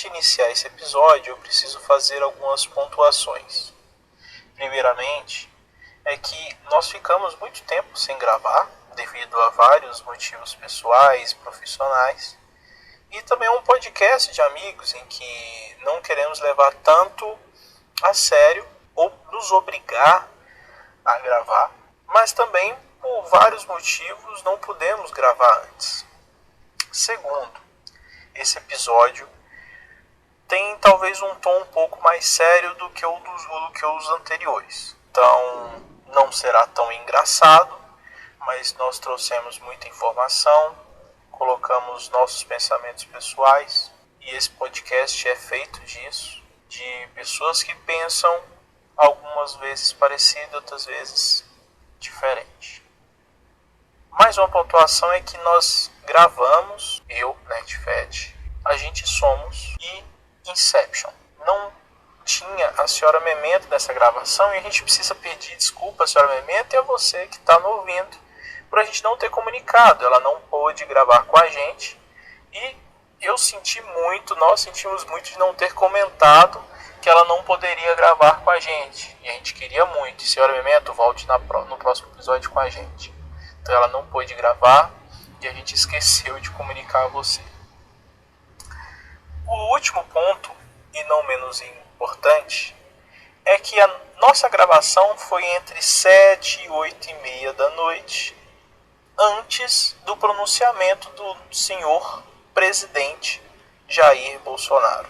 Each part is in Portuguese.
de iniciar esse episódio, eu preciso fazer algumas pontuações. Primeiramente, é que nós ficamos muito tempo sem gravar, devido a vários motivos pessoais, profissionais, e também é um podcast de amigos em que não queremos levar tanto a sério ou nos obrigar a gravar, mas também por vários motivos não pudemos gravar antes. Segundo, esse episódio tem talvez um tom um pouco mais sério do que os anteriores. Então não será tão engraçado, mas nós trouxemos muita informação, colocamos nossos pensamentos pessoais e esse podcast é feito disso, de pessoas que pensam algumas vezes parecido, outras vezes diferente. Mais uma pontuação é que nós gravamos, eu, NetFed, A Gente Somos e Inception. Não tinha a senhora Memento nessa gravação e a gente precisa pedir desculpa à senhora Memento e a você que está nos ouvindo por a gente não ter comunicado. Ela não pôde gravar com a gente e nós sentimos muito de não ter comentado que ela não poderia gravar com a gente. E a gente queria muito. E senhora Memento, volte no próximo episódio com a gente. Então ela não pôde gravar e a gente esqueceu de comunicar a você. O último ponto, e não menos importante, é que a nossa gravação foi entre 7 e 8 e meia da noite, antes do pronunciamento do senhor presidente Jair Bolsonaro.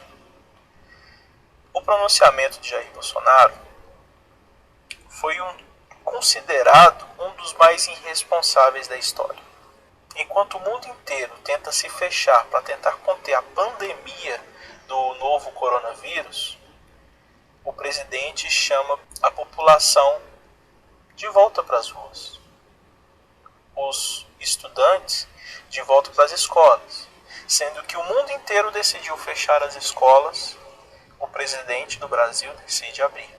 O pronunciamento de Jair Bolsonaro foi considerado um dos mais irresponsáveis da história. Enquanto o mundo inteiro tenta se fechar para tentar conter a pandemia do novo coronavírus, o presidente chama a população de volta para as ruas. Os estudantes de volta para as escolas. Sendo que o mundo inteiro decidiu fechar as escolas, o presidente do Brasil decide abrir.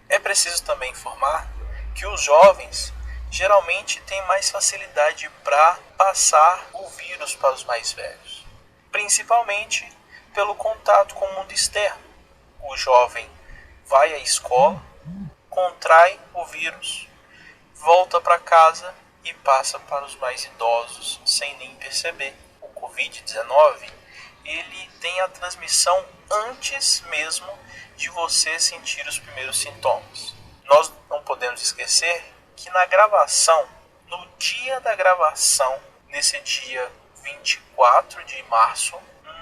É preciso também informar que os jovens geralmente têm mais facilidade para passar o vírus para os mais velhos, principalmente pelo contato com o mundo externo. O jovem vai à escola, contrai o vírus, volta para casa e passa para os mais idosos sem nem perceber. O Covid-19, ele tem a transmissão antes mesmo de você sentir os primeiros sintomas. Nós não podemos esquecer que na gravação, no dia da gravação, nesse dia 24 de março,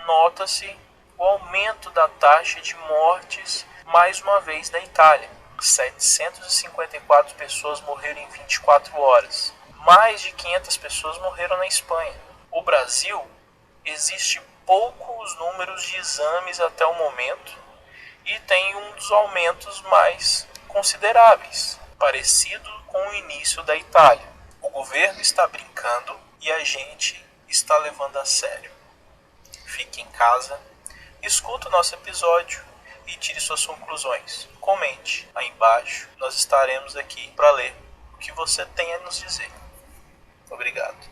nota-se o aumento da taxa de mortes mais uma vez na Itália. 754 pessoas morreram em 24 horas. Mais de 500 pessoas morreram na Espanha. O Brasil, existe poucos números de exames até o momento e tem um dos aumentos mais consideráveis, parecido com o início da Itália. O governo está brincando e a gente está levando a sério. Fique em casa, escuta o nosso episódio e tire suas conclusões. Comente aí embaixo, nós estaremos aqui para ler o que você tem a nos dizer. Obrigado.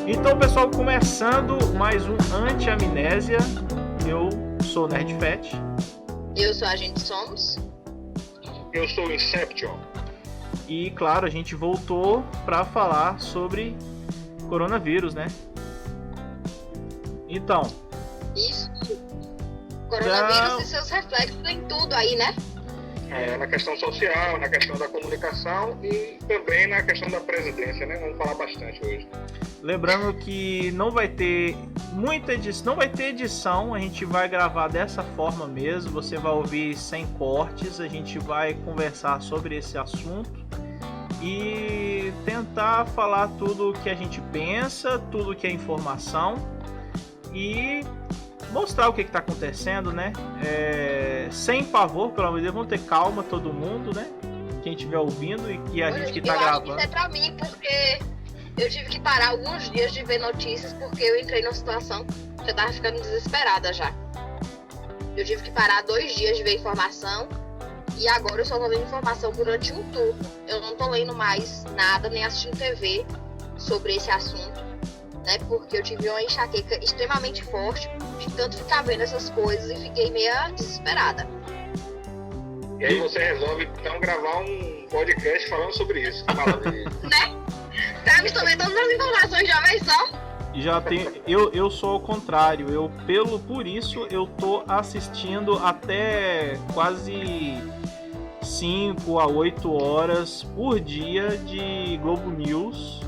Então, pessoal, começando mais um Anti-Amnésia. Eu sou o NerdFet. Eu sou a Gente Somos. Eu sou o Inception. E, claro, a gente voltou para falar sobre coronavírus, né? Então... Isso. Coronavírus e seus reflexos em tudo aí, né? Na questão social, na questão da comunicação e também na questão da presidência, né? Vamos falar bastante hoje. Lembrando que não vai ter muita edição, não vai ter edição, a gente vai gravar dessa forma mesmo, você vai ouvir sem cortes, a gente vai conversar sobre esse assunto e tentar falar tudo o que a gente pensa, tudo que é informação e mostrar o que está acontecendo, né? Sem pavor, pelo amor de Deus, vamos ter calma todo mundo, né? Quem estiver ouvindo e que a gente que está gravando. Isso é pra mim, porque eu tive que parar alguns dias de ver notícias, porque eu entrei numa situação porque eu tava ficando desesperada já. Eu tive que parar 2 dias de ver informação e agora eu só tô vendo informação durante um turno. Eu não tô lendo mais nada, nem assistindo TV sobre esse assunto, né? Porque eu tive uma enxaqueca extremamente forte de tanto ficar vendo essas coisas e fiquei meio desesperada. E aí você resolve, então, gravar um podcast falando sobre isso. Né? Pra absorver todas as informações de uma vez só. Já tem, eu sou ao contrário, por isso eu tô assistindo até quase 5 a 8 horas por dia de Globo News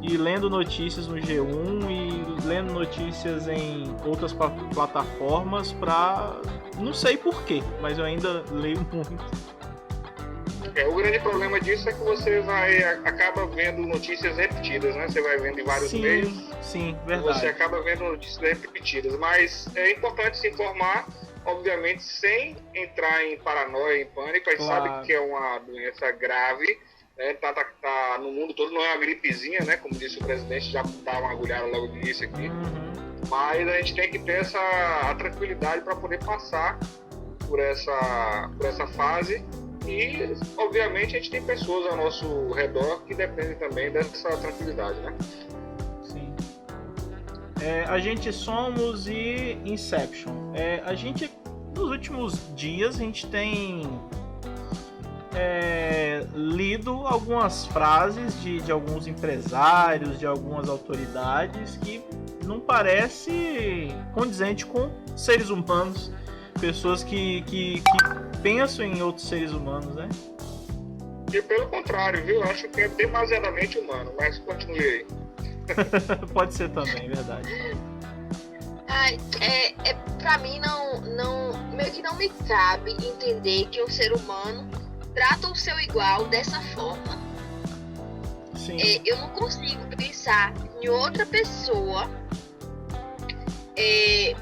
e lendo notícias no G1 e lendo notícias em outras plataformas pra... não sei porquê, mas eu ainda leio muito. O grande problema disso é que você acaba vendo notícias repetidas, né? Você vai vendo em vários meios. Sim, verdade. Você acaba vendo notícias repetidas, mas é importante se informar, obviamente, sem entrar em paranoia, em pânico. A gente sabe que é uma doença grave, né? Tá no mundo todo, não é uma gripezinha, né? Como disse o presidente, já dá uma agulhada logo no início aqui. Mas a gente tem que ter a tranquilidade para poder passar por essa fase. E, obviamente, a gente tem pessoas ao nosso redor que dependem também dessa tranquilidade, né? Sim. A gente somos e Inception. A gente, nos últimos dias, a gente tem lido algumas frases de alguns empresários, de algumas autoridades que não parece condizente com seres humanos, pessoas que pensam em outros seres humanos, né? E pelo contrário, viu? Eu acho que é demasiadamente humano, mas continue aí. Pode ser também, verdade. Pra mim meio que não me cabe entender que um ser humano trata o seu igual dessa forma. Sim. Eu não consigo pensar em outra pessoa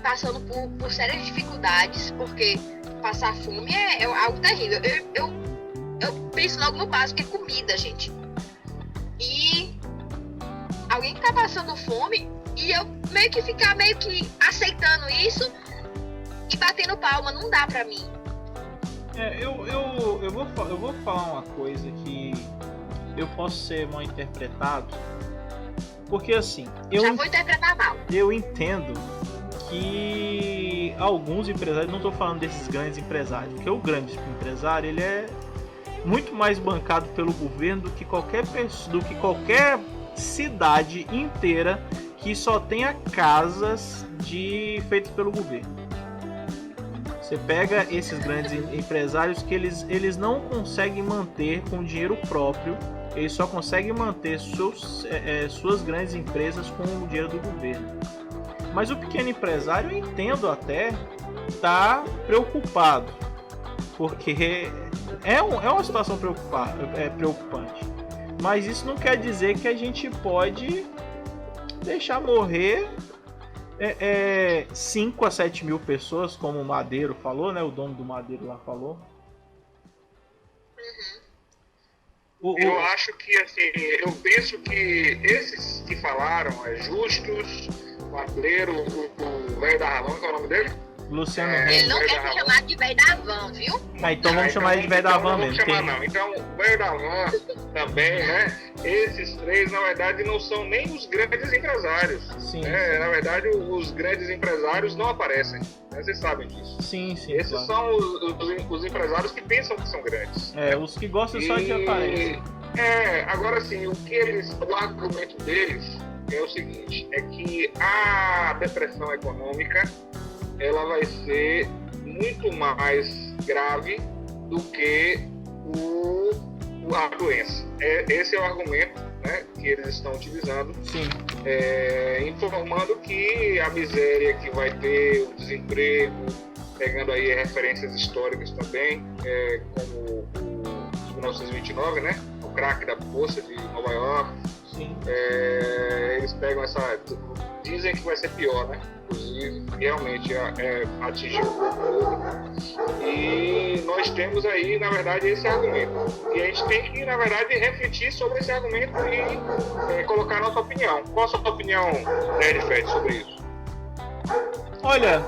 passando por sérias dificuldades, porque passar fome é algo terrível. Eu penso logo no básico, que é comida, gente. E alguém que tá passando fome e eu meio que aceitando isso e batendo palma, não dá pra mim. Eu vou falar uma coisa que eu posso ser mal interpretado, porque assim... Já vou interpretar mal. Eu entendo que alguns empresários, não estou falando desses grandes empresários, porque o grande empresário ele é muito mais bancado pelo governo do que qualquer cidade inteira que só tenha casas feitas pelo governo. Você pega esses grandes empresários que eles não conseguem manter com dinheiro próprio, eles só conseguem manter suas grandes empresas com o dinheiro do governo. Mas o pequeno empresário, eu entendo até, tá preocupado, porque é uma situação preocupante. Mas isso não quer dizer que a gente pode deixar morrer 5 a 7 mil pessoas, como o Madeiro falou, né? O dono do Madeiro lá falou. Eu acho que, assim, eu penso que esses que falaram, Justus, Madeiro, o velho da Ramon, qual é o nome dele? Luciano. Ele não quer ser chamado de velho da van, viu? Então vamos chamar ele de velho da van mesmo. Então, o velho da van também, né? Esses três, na verdade, não são nem os grandes empresários. Sim. Na verdade, os grandes empresários não aparecem. Né? Vocês sabem disso. Sim. Esses claro. São os empresários que pensam que são grandes. Os que gostam só de aparecer. Agora sim, o argumento deles é o seguinte, é que a depressão econômica ela vai ser muito mais grave do que a doença. Esse é o argumento, né, que eles estão utilizando, informando que a miséria que vai ter, o desemprego, pegando aí referências históricas também, como o 1929, né, o crack da Bolsa de Nova York. Sim. Eles pegam dizem que vai ser pior, né? Inclusive, realmente atingiu o público. E nós temos aí, na verdade, esse argumento. E a gente tem que, na verdade, refletir sobre esse argumento e colocar a nossa opinião. Qual a sua opinião, Nerd Fed, sobre isso? Olha,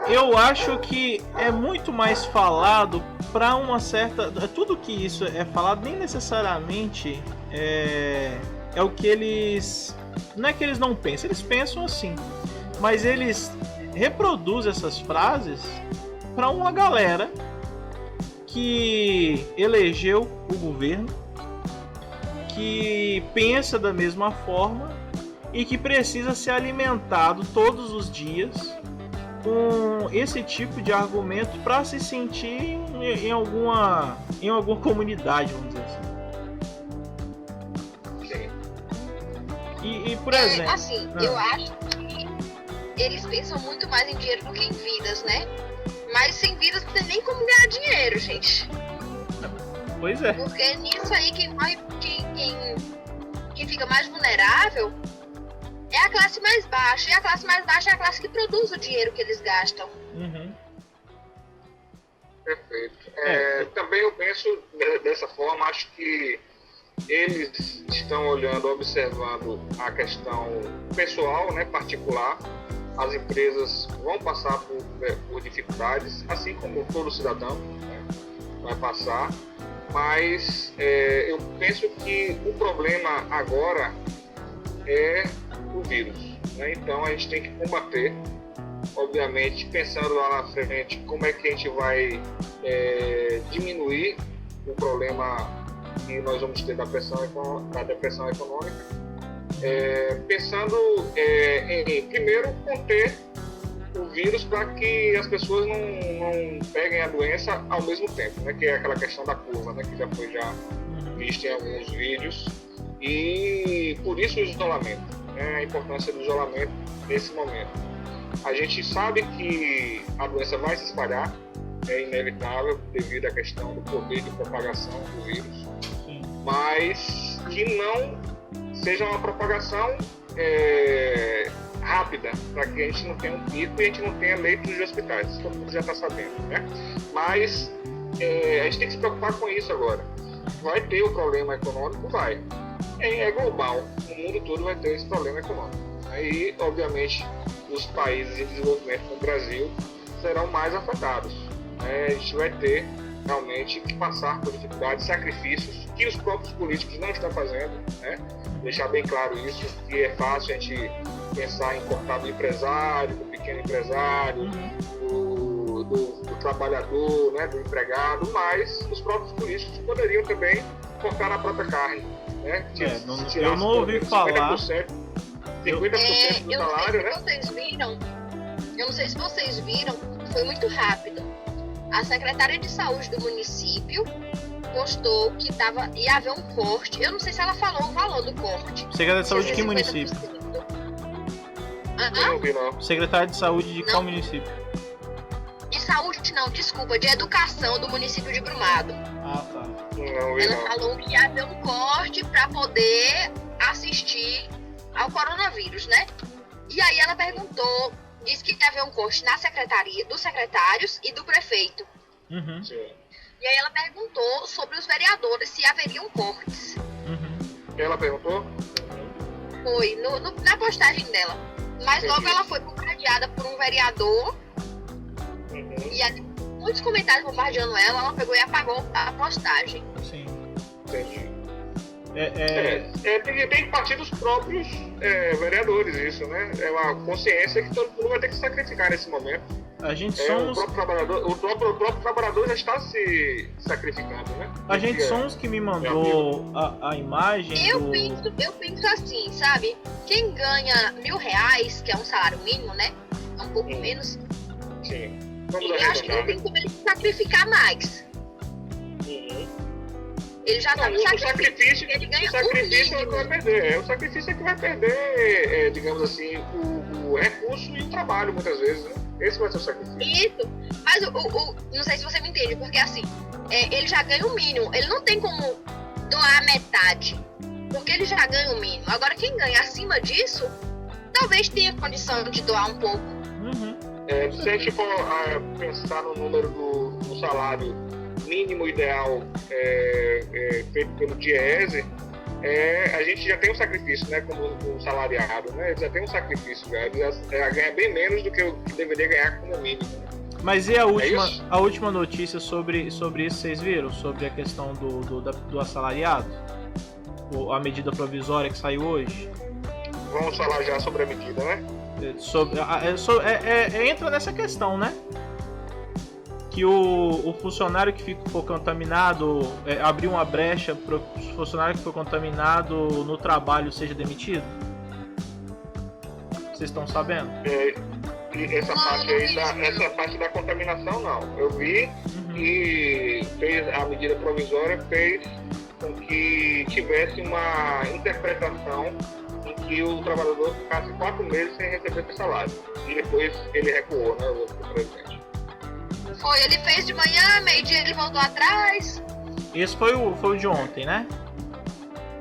eu acho que é muito mais falado para uma certa... Tudo que isso é falado nem necessariamente é o que eles... Não é que eles não pensam, eles pensam assim. Mas eles reproduzem essas frases para uma galera que elegeu o governo, que pensa da mesma forma e que precisa ser alimentado todos os dias com esse tipo de argumento para se sentir em alguma comunidade, vamos dizer assim. E por exemplo... assim, eu acho que eles pensam muito mais em dinheiro do que em vidas, né? Mas sem vidas não tem nem como ganhar dinheiro, gente. Pois é. Porque nisso aí quem fica mais vulnerável é a classe mais baixa. E a classe mais baixa é a classe que produz o dinheiro que eles gastam. Uhum. Perfeito. Também eu penso dessa forma, acho que eles estão olhando, observando a questão pessoal, né, particular. As empresas vão passar por dificuldades, assim como todo cidadão, né, vai passar. Mas eu penso que o problema agora é o vírus, né? Então a gente tem que combater, obviamente, pensando lá na frente como é que a gente vai diminuir o problema que nós vamos ter da depressão econômica, pensando em primeiro conter o vírus para que as pessoas não peguem a doença ao mesmo tempo, né? Que é aquela questão da curva, né? Que já foi vista em alguns vídeos, e por isso o isolamento, né? A importância do isolamento nesse momento. A gente sabe que a doença vai se espalhar, é inevitável devido à questão do poder de propagação do vírus, mas que não seja uma propagação rápida, para que a gente não tenha um pico e a gente não tenha leitos de hospitais, isso todo mundo já está sabendo, né? Mas a gente tem que se preocupar com isso agora. Vai ter o problema econômico? Vai. É global, o mundo todo vai ter esse problema econômico. Aí, obviamente, os países em desenvolvimento como o Brasil serão mais afetados, né? A gente vai ter realmente que passar por dificuldades, sacrifícios que os próprios políticos não estão fazendo, né? Deixar bem claro isso, que é fácil a gente pensar em cortar do empresário, do pequeno empresário, do trabalhador, né, do empregado, mas os próprios políticos poderiam também cortar na própria carne, né? Eu não ouvi falar. 50% do salário, né? Eu não sei se vocês viram, foi muito rápido. A secretária de saúde do município postou que ia haver um corte. Eu não sei se ela falou o valor do corte. Secretária de saúde de que município? Não vi, não. Secretária de saúde de qual município? De saúde não, desculpa, de educação do município de Brumado. Ah, tá. Ela falou que ia haver um corte para poder assistir ao coronavírus, né? E aí ela perguntou, disse que ia haver um corte na secretaria, dos secretários e do prefeito. Uhum. E aí ela perguntou sobre os vereadores, se haveriam cortes. Ela perguntou? Foi, na postagem dela. Mas logo ela foi bombardeada por um vereador. E aí, muitos comentários bombardeando ela pegou e apagou a postagem. Sim. Entendi. Tem que partir dos próprios vereadores isso, né? É uma consciência que todo mundo vai ter que sacrificar nesse momento. A gente somos... O próprio trabalhador já está se sacrificando, né? A gente somos que me mandou a imagem eu penso assim, sabe? Quem ganha R$1.000, que é um salário mínimo, né? É um pouco menos. Sim. Eu acho que não tem como ele se sacrificar mais. Ele já está no sacrifício. Ele ganha o sacrifício é o que vai perder. O sacrifício é que vai perder, digamos assim, o recurso e o trabalho, muitas vezes, né? Esse vai ser o sacrifício. Isso. Mas não sei se você me entende, porque assim, ele já ganha o mínimo. Ele não tem como doar a metade, porque ele já ganha o mínimo. Agora, quem ganha acima disso, talvez tenha condição de doar um pouco. Se a gente for pensar no número do salário mínimo ideal feito pelo DIEESE, a gente já tem um sacrifício, né, como o salariado, né? Ele já tem um sacrifício, ele já ganha bem menos do que o que deveria ganhar como mínimo. Mas e a última notícia sobre isso, vocês viram? Sobre a questão do assalariado? A medida provisória que saiu hoje? Vamos falar já sobre a medida, né? Entra nessa questão, né? Que o funcionário que ficou contaminado, abriu uma brecha para o funcionário que foi contaminado no trabalho seja demitido? Vocês estão sabendo? Essa parte aí, essa parte da contaminação, não. Eu vi que a medida provisória fez com que tivesse uma interpretação em que o trabalhador ficasse 4 meses sem receber o salário. E depois ele recuou, né, o presidente. Foi, ele fez de manhã, meio-dia ele voltou atrás. Esse foi o de ontem, né?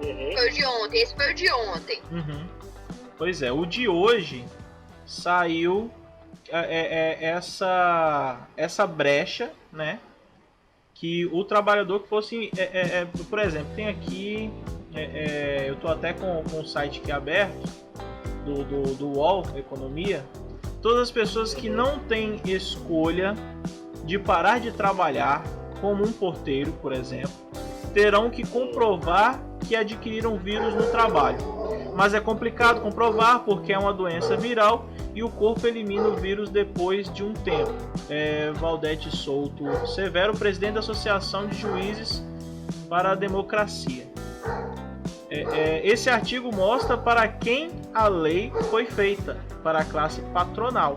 Foi o de ontem, esse foi o de ontem. Pois é, o de hoje saiu essa brecha, né? Que o trabalhador que fosse, por exemplo, tem aqui, eu tô até com o site aqui aberto, do UOL, Economia, todas as pessoas que não têm escolha de parar de trabalhar, como um porteiro, por exemplo, terão que comprovar que adquiriram vírus no trabalho. Mas é complicado comprovar porque é uma doença viral e o corpo elimina o vírus depois de um tempo. Valdete Souto Severo, presidente da Associação de Juízes para a Democracia. Esse artigo mostra para quem a lei foi feita, para a classe patronal.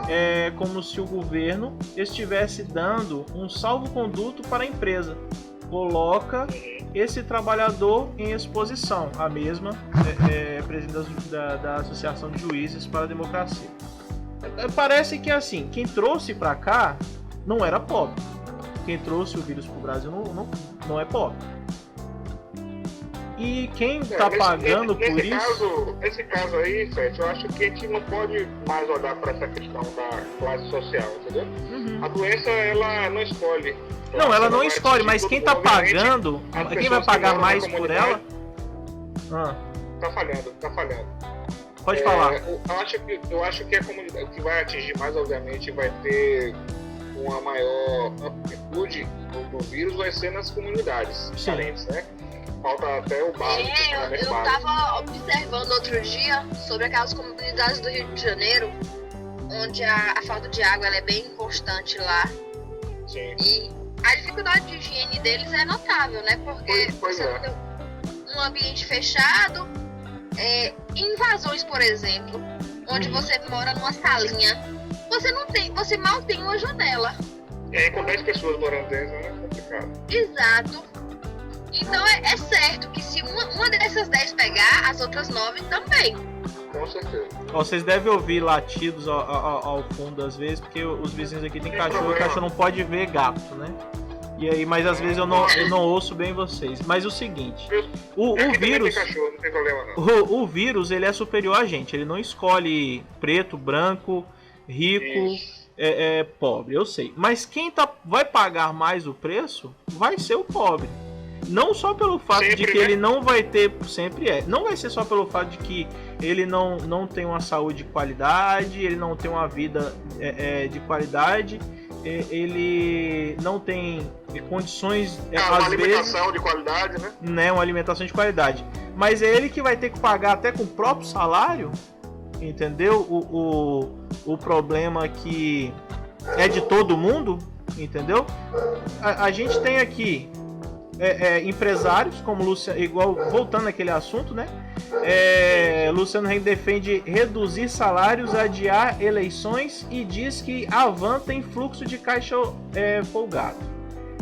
É como se o governo estivesse dando um salvo-conduto para a empresa. Coloca esse trabalhador em exposição, a mesma presidente da Associação de Juízes para a Democracia. Parece que assim, quem trouxe para cá não era pobre. Quem trouxe o vírus para o Brasil não é pobre. E quem está pagando por isso... Esse caso aí, Fred, eu acho que a gente não pode mais olhar para essa questão da classe social, entendeu? A doença, ela não escolhe. Não, ela não escolhe, mas quem está pagando, quem vai pagar mais por ela... Tá falhando. Pode falar. Eu acho que a comunidade, o que vai atingir mais, obviamente, vai ter uma maior amplitude do vírus, vai ser nas comunidades carentes, né? Falta até o básico. Eu estava observando outro dia sobre aquelas comunidades do Rio de Janeiro, onde a falta de água ela é bem constante lá. Sim. E a dificuldade de higiene deles é notável, né? Porque você tem um ambiente fechado, invasões, por exemplo, onde você mora numa salinha, você mal tem uma janela. E aí com 10 pessoas morando dentro, né? É complicado. Exato. Então é certo que se uma dessas 10 pegar, as outras 9 também. Com certeza. Vocês devem ouvir latidos ao fundo às vezes, porque os vizinhos aqui tem cachorro, e o cachorro não pode ver gato, né? E aí, mas às vezes eu não ouço bem vocês. Mas o seguinte, o vírus, cachorro, não tem problema não. O vírus ele é superior a gente. Ele não escolhe preto, branco, rico, pobre. Eu sei. Mas quem vai pagar mais o preço vai ser o pobre. Não só pelo fato de que ele não vai ter, não vai ser só pelo fato de que ele não tem uma saúde de qualidade, ele não tem uma vida de qualidade, ele não tem condições, uma alimentação de qualidade, né? Uma alimentação de qualidade. Mas é ele que vai ter que pagar até com o próprio salário, entendeu? O problema que é de todo mundo, entendeu? A gente tem aqui empresários como Luciano, igual voltando àquele assunto, né? Luciano Heng defende reduzir salários, adiar eleições e diz que a Van tem fluxo de caixa folgado.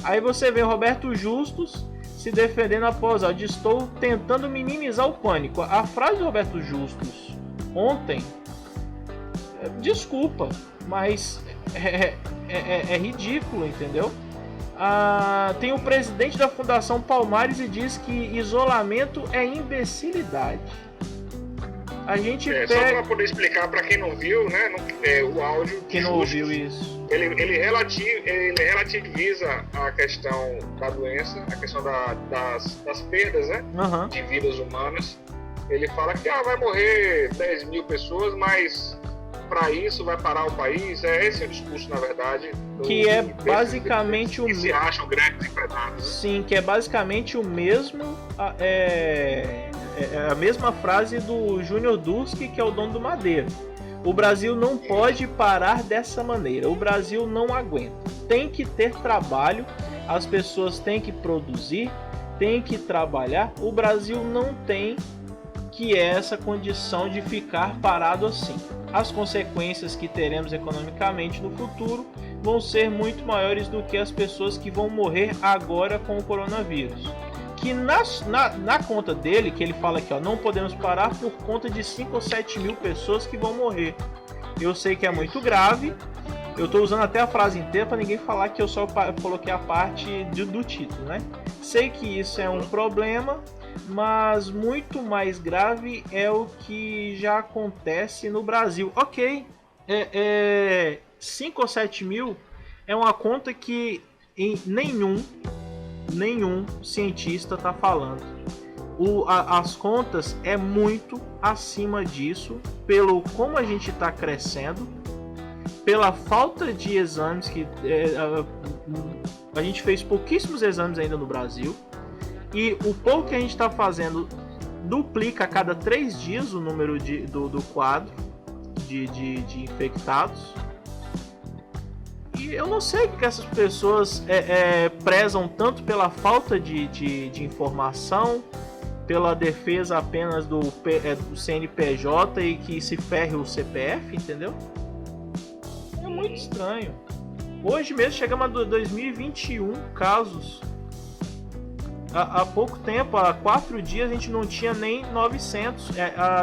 Aí você vê Roberto Justus se defendendo após estou tentando minimizar o pânico. A frase do Roberto Justus ontem, desculpa, mas é ridículo, entendeu? Tem o presidente da Fundação Palmares e diz que isolamento é imbecilidade. A gente Só para poder explicar para quem não viu, né, o áudio. Quem não ouviu isso. Ele relativiza a questão da doença, a questão das perdas, né, de vidas humanas. Ele fala que vai morrer 10 mil pessoas, mas para isso vai parar o país. Esse é o discurso, na verdade. Que é basicamente o mesmo. Que se acham grandes empresários. Sim, que é basicamente o mesmo. A mesma frase do Júnior Durski, que é o dono do Madeira. O Brasil não pode parar dessa maneira. O Brasil não aguenta. Tem que ter trabalho. As pessoas têm que produzir, têm que trabalhar. O Brasil não tem que essa condição de ficar parado assim. As consequências que teremos economicamente no futuro vão ser muito maiores do que as pessoas que vão morrer agora com o coronavírus. Que na conta dele, que ele fala aqui, não podemos parar por conta de 5 ou 7 mil pessoas que vão morrer. Eu sei que é muito grave. Eu estou usando até a frase inteira para ninguém falar que eu só coloquei a parte do título, né? Sei que isso é um problema, mas muito mais grave é o que já acontece no Brasil. Ok, 5 ou 7 mil é uma conta que nenhum cientista está falando. As contas é muito acima disso, pelo como a gente está crescendo, pela falta de exames que a gente fez pouquíssimos exames ainda no Brasil, e o pouco que a gente está fazendo duplica a cada 3 dias o número do quadro de infectados. E eu não sei que essas pessoas prezam tanto pela falta de informação, pela defesa apenas do CNPJ e que se ferre o CPF, entendeu? É muito estranho. Hoje mesmo chegamos a 2021 casos. Há pouco tempo, há 4 dias, a gente não tinha nem 900.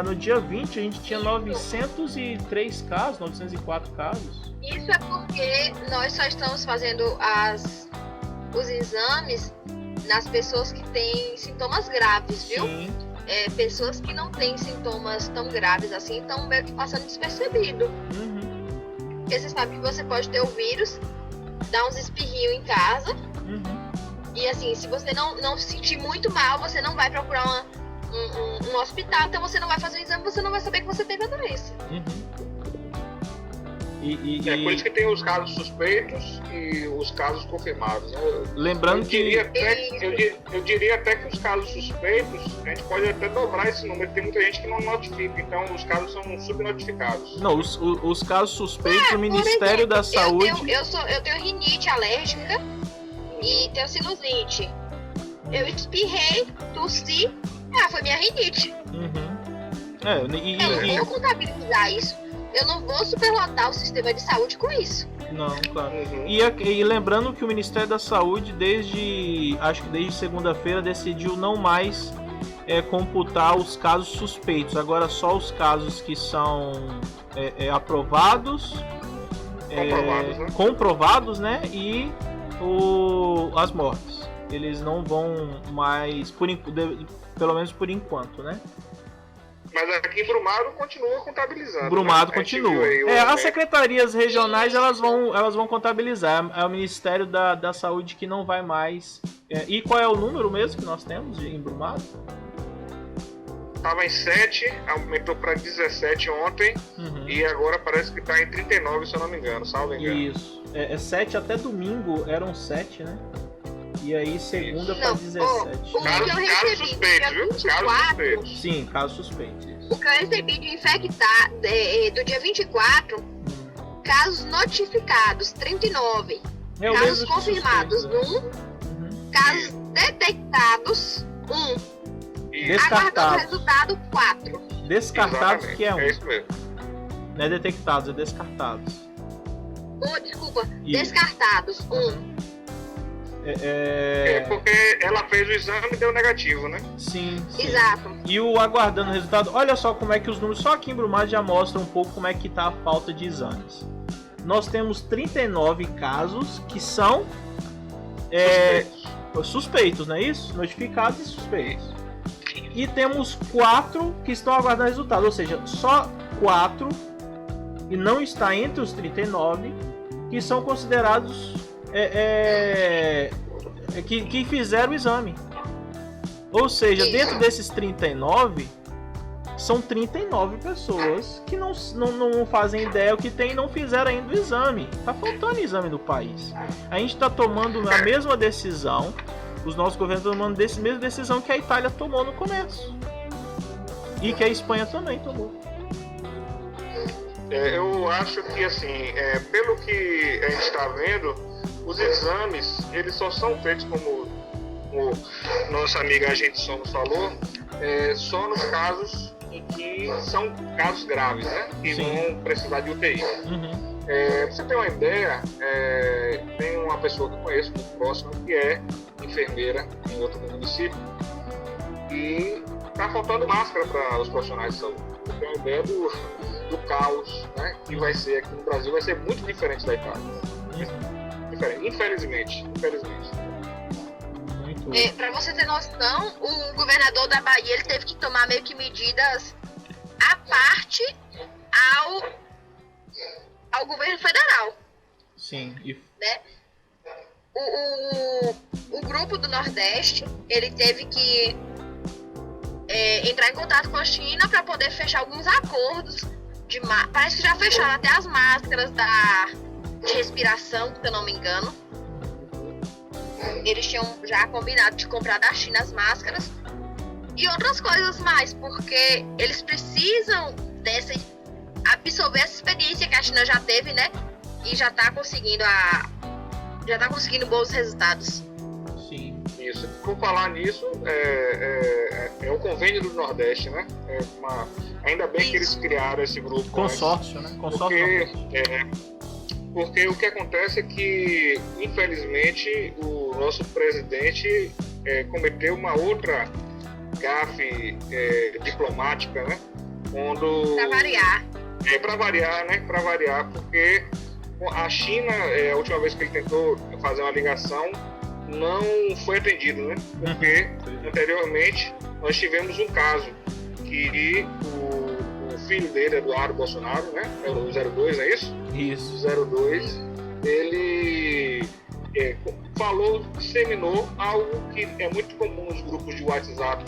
No dia 20 a gente tinha 903 casos, 904 casos. Isso é porque nós só estamos fazendo os exames nas pessoas que têm sintomas graves, viu? Sim. Pessoas que não têm sintomas tão graves assim estão meio que passando despercebido. Porque você sabe que você pode ter o vírus, dar uns espirrinhos em casa. E assim, se você não se sentir muito mal, você não vai procurar um hospital, então você não vai fazer o exame, você não vai saber que você teve a doença. Por isso que tem os casos suspeitos e os casos confirmados, né? Lembrando eu diria até que os casos suspeitos, a gente pode até dobrar esse número, tem muita gente que não notifica, então os casos são subnotificados. Não, os casos suspeitos, o Ministério da Saúde... Eu tenho rinite alérgica e tenho sinusite. Eu espirrei, tossi, foi minha rinite. Eu não vou contabilizar isso. Eu não vou superlotar o sistema de saúde com isso. Não, claro. E lembrando que o Ministério da Saúde, desde segunda-feira, decidiu não mais computar os casos suspeitos. Agora só os casos que são comprovados, né? E as mortes. Eles não vão mais, pelo menos por enquanto, né? Mas aqui em Brumado continua contabilizando. Brumado continua. As secretarias regionais elas vão contabilizar. É o Ministério da Saúde que não vai mais. E qual é o número mesmo que nós temos em Brumado? Estava em 7, aumentou para 17 ontem. E agora parece que está em 39, se eu não me engano, salvo engano. Isso. 7 até domingo eram 7, né? E aí segunda para 17. Casos suspeitos, viu? Casos suspeitos. Sim, casos suspeitos. O que eu recebi de infectar do dia 24, casos notificados, 39. Casos confirmados, 1. Casos detectados, 1. Aguardando o resultado, 4. Descartados, exatamente, que é 1. É isso mesmo. Não é detectados, é descartados. Desculpa, descartados, 1. Porque ela fez o exame e deu negativo, né? Sim. Exato. E o aguardando o resultado, olha só como é que os números, só aqui em Brumado já mostram um pouco como é que tá a falta de exames. Nós temos 39 casos que são suspeitos, não é isso? Notificados e suspeitos. E temos 4 que estão aguardando resultado, ou seja, só 4 e não está entre os 39 que são considerados que fizeram o exame. Ou seja, dentro desses 39 são 39 pessoas que não fazem ideia o que tem e não fizeram ainda o exame. Tá faltando exame no país. A gente está tomando a mesma decisão, os nossos governos estão tomando a mesma decisão que a Itália tomou no começo. E que a Espanha também tomou. Eu acho que, assim, pelo que a gente está vendo, os exames, eles só são feitos, como nossa amiga Agente Somos falou, só nos casos em que são casos graves, né? Que vão precisar de UTI. Uhum. Pra você ter uma ideia, tem uma pessoa que eu conheço muito próxima que é enfermeira em outro município e tá faltando máscara para os profissionais de saúde. Você tem uma ideia do caos, né, que vai ser aqui no Brasil, vai ser muito diferente da Itália. Diferente. Infelizmente. Para você ter noção, o governador da Bahia ele teve que tomar meio que medidas à parte ao governo federal. Sim. Né? O grupo do Nordeste ele teve que entrar em contato com a China para poder fechar alguns acordos. Parece que já fecharam até as máscaras de respiração, se eu não me engano. Eles tinham já combinado de comprar da China as máscaras e outras coisas mais, porque eles precisam absorver essa experiência que a China já teve, né? E já tá conseguindo bons resultados. Sim. Isso. Por falar nisso, é o convênio do Nordeste, né? Ainda bem que eles criaram esse grupo. Consórcio, né? Consórcio. Porque o que acontece é que, infelizmente, o nosso presidente cometeu uma outra gafe diplomática, né? Para variar, porque a China, a última vez que ele tentou fazer uma ligação, não foi atendido, né? Porque anteriormente nós tivemos um caso que o filho dele, Eduardo Bolsonaro, né? É o 02, não é isso? Isso. 02, ele disseminou algo que é muito comum nos grupos de WhatsApp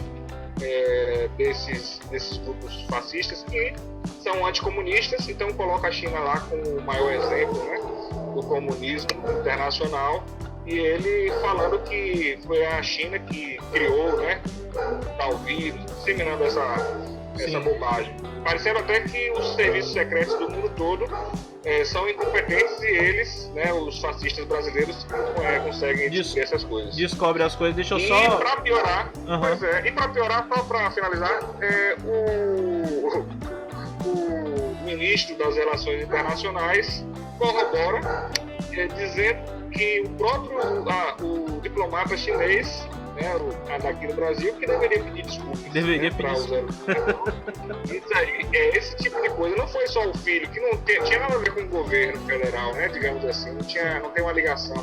desses grupos fascistas que são anticomunistas, então coloca a China lá como o maior exemplo, né, do comunismo internacional, e ele falando que foi a China que criou, né, tal vírus, disseminando essa bobagem. Parecendo até que os serviços secretos do mundo todo são incompetentes e eles, né, os fascistas brasileiros, conseguem descobrir essas coisas. Descobre as coisas, deixa eu e só... Pra piorar, só pra finalizar, o ministro das Relações Internacionais corrobora, dizendo que o próprio o diplomata chinês, né, daqui no Brasil, que deveria pedir desculpas. Isso aí, esse tipo de coisa. Não foi só o filho, que não tinha nada a ver com o governo federal, né, digamos assim, não tem uma ligação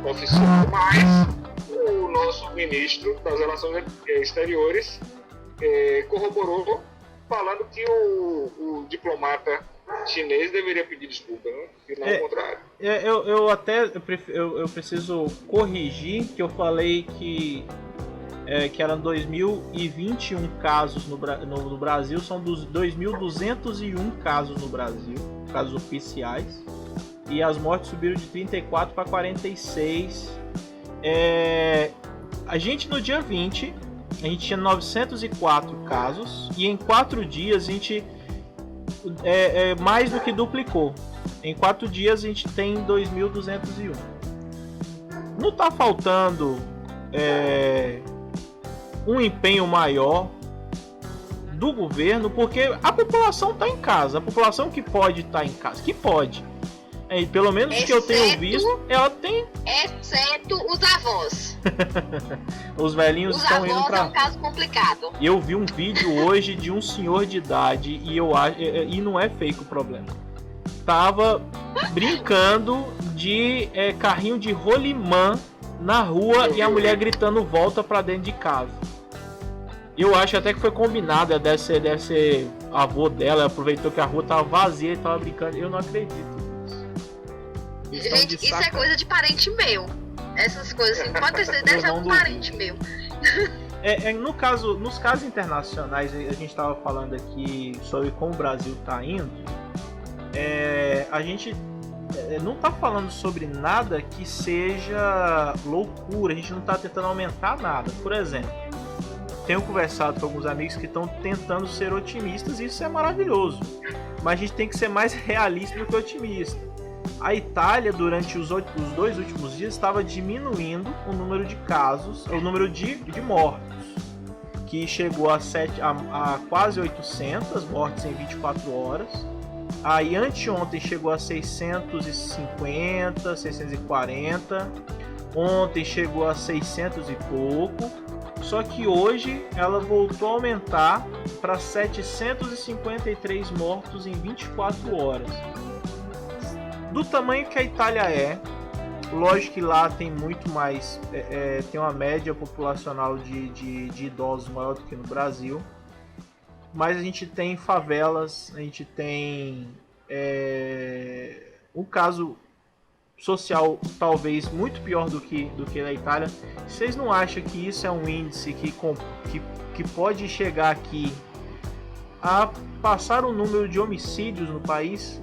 oficial, mas o nosso ministro das Relações Exteriores corroborou, falando que o diplomata chinês deveria pedir desculpa, né? E não o contrário. Eu preciso corrigir que eu falei que eram 2.021 casos no Brasil, são dos 2.201 casos no Brasil, casos oficiais, e as mortes subiram de 34 para 46. A gente no dia 20, a gente tinha 904 casos, e em 4 dias a gente mais do que duplicou. Em 4 dias a gente tem 2.201. Não está faltando um empenho maior do governo, porque a população está em casa. A população que pode estar em casa, que pode. Pelo menos que eu tenho visto, ela tem. Exceto os avós. Os velhinhos estão indo pra... Os avós é um caso complicado. Eu vi um vídeo hoje de um senhor de idade e não é fake o problema. Tava brincando de carrinho de rolimã na rua e a mulher gritando volta pra dentro de casa. Eu acho até que foi combinado, deve ser avô dela, aproveitou que a rua tava vazia e tava brincando. Eu não acredito nisso. Gente, isso é coisa de parente meu. Essas coisas assim, pode ter sido de algum parente meu. Nos casos internacionais, a gente estava falando aqui sobre como o Brasil está indo. A gente não está falando sobre nada que seja loucura, a gente não está tentando aumentar nada. Por exemplo, tenho conversado com alguns amigos que estão tentando ser otimistas e isso é maravilhoso. Mas a gente tem que ser mais realista do que otimista. A Itália, durante os 2 últimos dias, estava diminuindo o número de casos, o número de mortos, que chegou a quase 800 mortes em 24 horas. Aí anteontem chegou a 650, 640. Ontem chegou a 600 e pouco. Só que hoje ela voltou a aumentar para 753 mortos em 24 horas. Do tamanho que a Itália é, lógico que lá tem muito mais, tem uma média populacional de idosos maior do que no Brasil, mas a gente tem favelas, a gente tem um caso social talvez muito pior do que na Itália. Vocês não acham que isso é um índice que pode chegar aqui a passar o número de homicídios no país?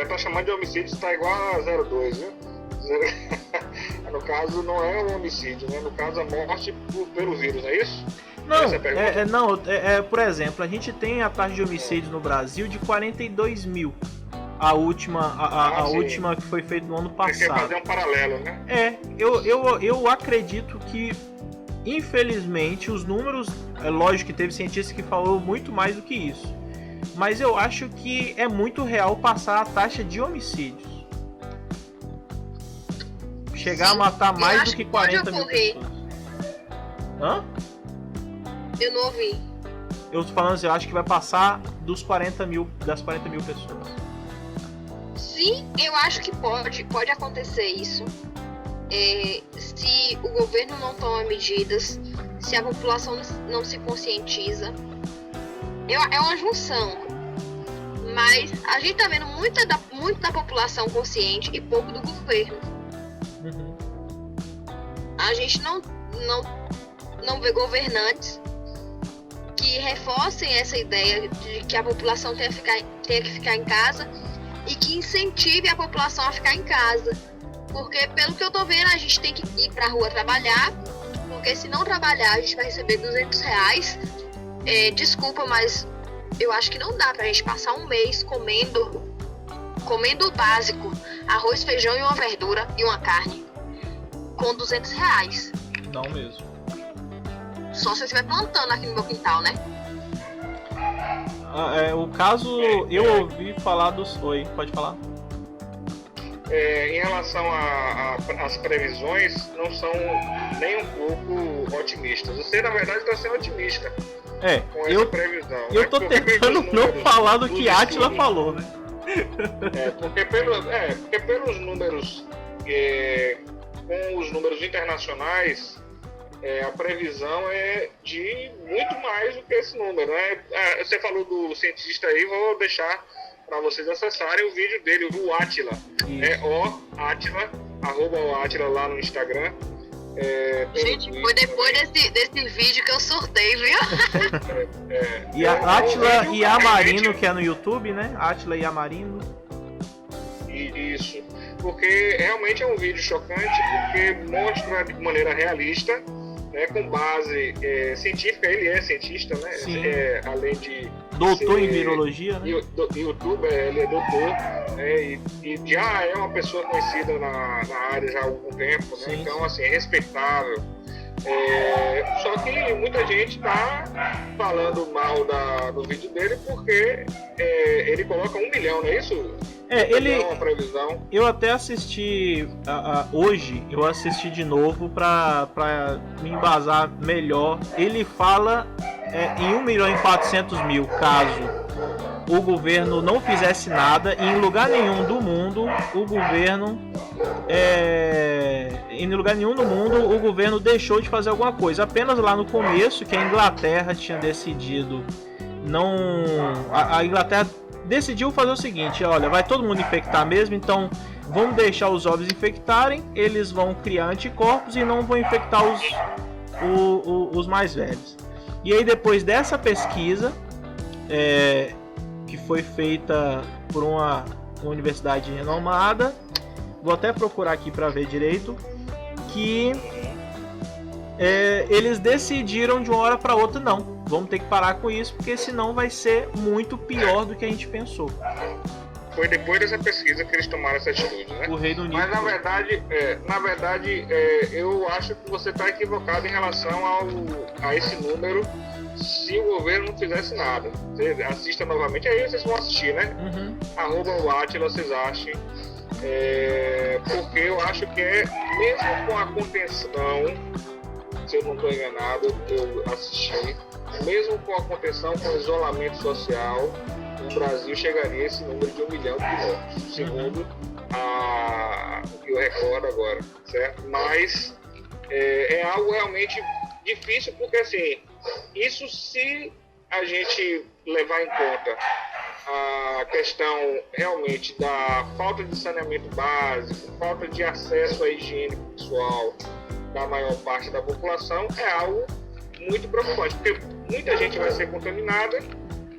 Para chamar de homicídio está igual a 02, viu? No caso não é um homicídio, né? No caso a morte pelo vírus, é isso? Não, por exemplo, a gente tem a taxa de homicídios no Brasil de 42 mil. A última que foi feita no ano passado. Você quer fazer um paralelo, né? Eu acredito que, infelizmente, os números... É lógico que teve cientista que falou muito mais do que isso. Mas eu acho que é muito real passar a taxa de homicídios. Chegar a matar mais do que 40 mil pessoas. Hã? Eu não ouvi. Eu tô falando assim, eu acho que vai passar das 40 mil pessoas. Sim, eu acho que pode acontecer isso. Se o governo não toma medidas, se a população não se conscientiza. É uma junção. Mas a gente tá vendo muito da população consciente e pouco do governo. Uhum. A gente não vê governantes que reforcem essa ideia de que a população tenha que ficar em casa e que incentive a população a ficar em casa. Porque, pelo que eu tô vendo, a gente tem que ir pra rua trabalhar, porque se não trabalhar, a gente vai receber R$200. Desculpa, mas eu acho que não dá pra gente passar um mês comendo o básico, arroz, feijão e uma verdura e uma carne, com R$200. Não mesmo. Só se eu estiver plantando aqui no meu quintal, né? O caso, eu ouvi falar dos... Oi, pode falar? Em relação às previsões, não são nem um pouco otimistas. Você, na verdade, está sendo otimista com essa previsão. Eu tô tentando não falar do que Átila falou, né? Porque pelos números, com os números internacionais, a previsão é de muito mais do que esse número, né? Você falou do cientista aí, vou deixar para vocês acessarem o vídeo dele, do Átila. Átila, @Átila lá no Instagram. Gente, foi depois desse vídeo que eu surtei, viu? E a Átila e a Marino, que é no YouTube, né? Átila e a Marino. Isso. Porque realmente é um vídeo chocante, porque mostra de maneira realista, né, com base científica. Ele é cientista, né? Além de doutor em virologia, né? YouTuber, ele é doutor, né? E já é uma pessoa conhecida na área já há algum tempo, né? Então, assim, é respeitável. Só que muita gente está falando mal do vídeo dele porque ele coloca 1 milhão, não é isso? Uma previsão. Eu até assisti hoje, eu assisti de novo para me embasar melhor. Ele fala em 1.400.000 caso o governo não fizesse nada, e em lugar nenhum do mundo o governo em lugar nenhum do mundo o governo deixou de fazer alguma coisa. Apenas lá no começo, que a Inglaterra tinha decidido não... A Inglaterra decidiu fazer o seguinte: olha, vai todo mundo infectar mesmo, então vamos deixar os jovens infectarem, eles vão criar anticorpos e não vão infectar os mais velhos. E aí depois dessa pesquisa, que foi feita por uma universidade renomada, vou até procurar aqui para ver direito, que eles decidiram de uma hora para outra: não, vamos ter que parar com isso, porque senão vai ser muito pior do que a gente pensou. Foi depois dessa pesquisa que eles tomaram essa atitude, né? O Reino Unido. Mas na verdade, eu acho que você está equivocado em relação a esse número, se o governo não fizesse nada. Você assista novamente, aí vocês vão assistir, né? @ o Átila, vocês achem. Porque eu acho que mesmo com a contenção, se eu não estou enganado, eu assisti, mesmo com a contenção, com o isolamento social, o Brasil chegaria a esse número de 1 milhão de mortos, segundo o que eu recordo agora, certo? Mas é algo realmente difícil, porque assim, isso se a gente levar em conta a questão realmente da falta de saneamento básico, falta de acesso à higiene pessoal da maior parte da população, é algo muito preocupante, porque muita gente vai ser contaminada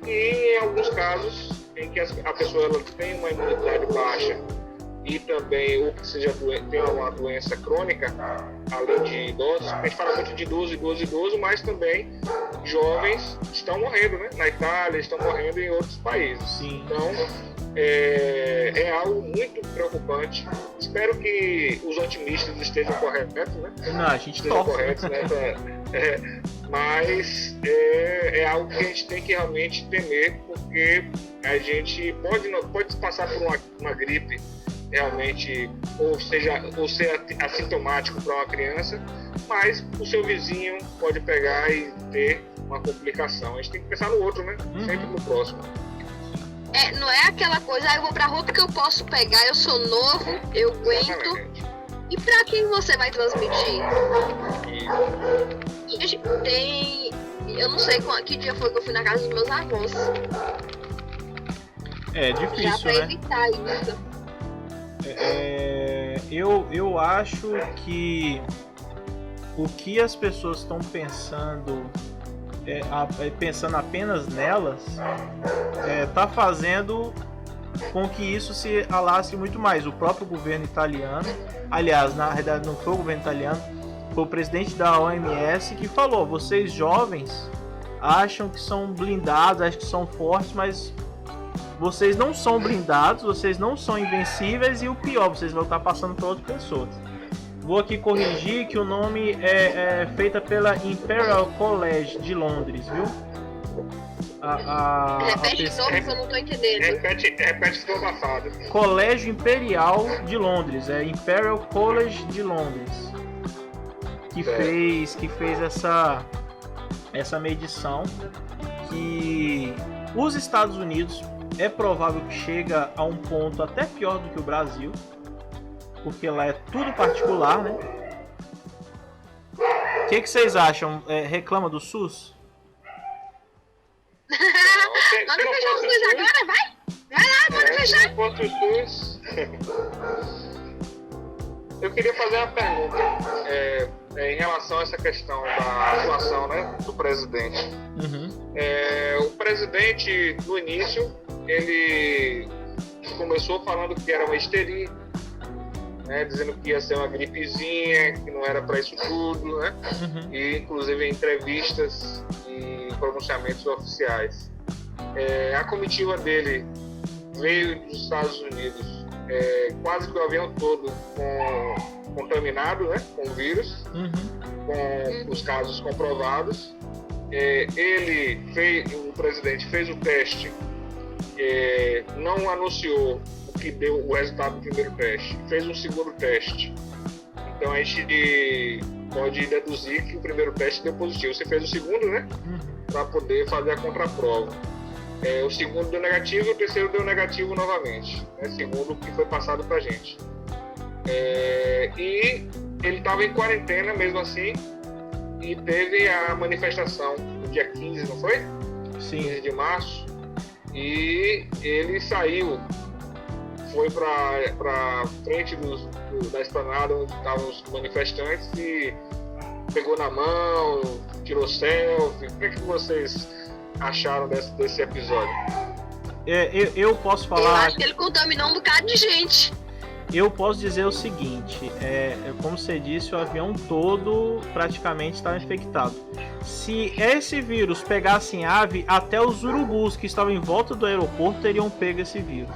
e em alguns casos em que a pessoa ela tem uma imunidade baixa e também ou que seja tem uma doença crônica, além de idosos, a gente fala muito de idoso, mas também jovens estão morrendo, né? Na Itália, estão morrendo em outros países. Sim. Então, é algo muito preocupante. Espero que os otimistas estejam corretos, né? Não, a gente toca. Corretos, né? Mas é algo que a gente tem que realmente temer, porque a gente pode passar por uma gripe realmente, ou ser assintomático para uma criança, mas o seu vizinho pode pegar e ter uma complicação. A gente tem que pensar no outro, né? Sempre no próximo. Não é aquela coisa, eu vou pra rua porque eu posso pegar, eu sou novo, eu aguento. Exatamente. E pra quem você vai transmitir? E Gente, eu não sei que dia foi que eu fui na casa dos meus avós. É Já difícil, pra né? evitar isso. Eu acho que o que as pessoas estão pensando, pensando apenas nelas, tá fazendo com que isso se alastre muito mais. O próprio governo italiano, aliás, na realidade não foi o governo italiano, foi o presidente da OMS que falou: vocês jovens acham que são blindados, acham que são fortes, mas vocês não são blindados, vocês não são invencíveis e o pior, vocês vão estar passando para outras pessoas. Vou aqui corrigir que o nome é feita pela Imperial College de Londres, viu? Repete de novo que eu não tô entendendo. repete ficou abafado. Colégio Imperial de Londres, Imperial College de Londres, que fez essa medição, que os Estados Unidos é provável que chega a um ponto até pior do que o Brasil, porque lá é tudo particular, né? O que vocês acham? Reclama do SUS? Manda fechar o SUS agora, vai! Vai lá, manda fechar! Se não fosse o SUS... Eu queria fazer uma pergunta em relação a essa questão da atuação, né, do presidente. O presidente, no início, ele começou falando que era uma histeria, né, dizendo que ia ser uma gripezinha, que não era para isso tudo, né? E inclusive em entrevistas e pronunciamentos oficiais. A comitiva dele veio dos Estados Unidos, quase que o avião todo contaminado, né, com o vírus, com os casos comprovados. O presidente fez o teste, não anunciou o que deu o resultado do primeiro teste, fez um segundo teste. Então a gente pode deduzir que o primeiro teste deu positivo. Você fez o segundo, né, para poder fazer a contraprova. O segundo deu negativo e o terceiro deu negativo novamente, né, segundo o que foi passado para a gente. E ele estava em quarentena mesmo assim, e teve a manifestação no dia 15, não foi? Sim. 15 de março, e ele saiu, foi para frente da esplanada onde estavam os manifestantes e pegou na mão, tirou selfie. O que vocês acharam desse episódio? Eu posso falar... Eu acho que ele contaminou um bocado de gente. Eu posso dizer o seguinte, como você disse, o avião todo praticamente estava infectado. Se esse vírus pegasse em ave, até os urubus que estavam em volta do aeroporto teriam pego esse vírus.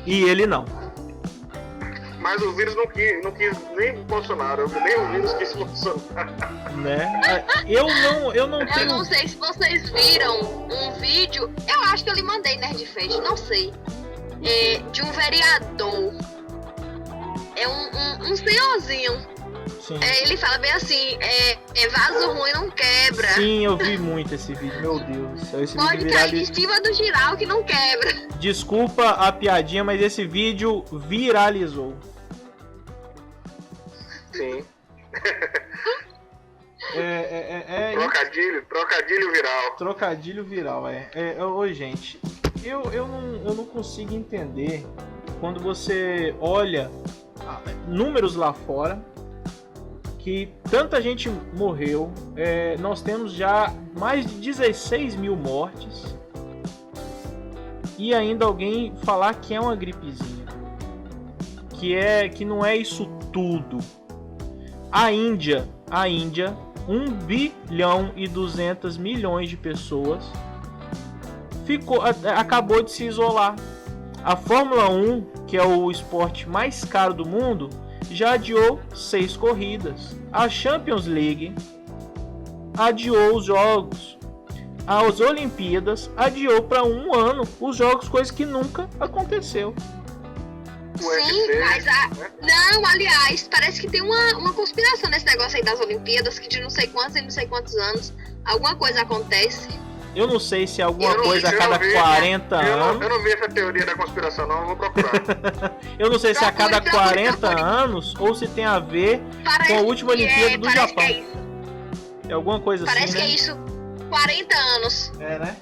E ele não. Mas o vírus não quis nem Bolsonaro, nem o vírus quis Bolsonaro. Né? Eu não tenho... Eu não sei se vocês viram um vídeo, eu acho que eu lhe mandei Nerdfest, não sei. De um vereador. É um senhorzinho. Sim. Ele fala bem assim, vaso ruim não quebra. Sim, eu vi muito esse vídeo, meu Deus do céu. Esse Pode vídeo cair em cima do giral que não quebra. Desculpa a piadinha, mas esse vídeo viralizou. Sim. Trocadilho viral. Trocadilho viral, Ô, gente, eu não consigo entender quando você olha números lá fora, que tanta gente morreu, nós temos já mais de 16 mil mortes, e ainda alguém falar que é uma gripezinha, que não é isso tudo. A Índia, 1,2 bilhão de pessoas acabou de se isolar. A Fórmula 1, que é o esporte mais caro do mundo, já adiou 6 corridas. A Champions League adiou os jogos. As Olimpíadas adiou para 1 ano os jogos, coisa que nunca aconteceu. Sim, mas não, aliás, parece que tem uma conspiração nesse negócio aí das Olimpíadas, que de não sei quantos e não sei quantos anos alguma coisa acontece. Eu não sei se é alguma coisa a cada 40 anos. Eu não vi essa teoria da conspiração, não, eu vou procurar. Eu não sei se é a cada 40 anos ou se tem a ver com a última Olimpíada do Japão. É alguma coisa assim, né? Parece que é isso, 40 anos. Né?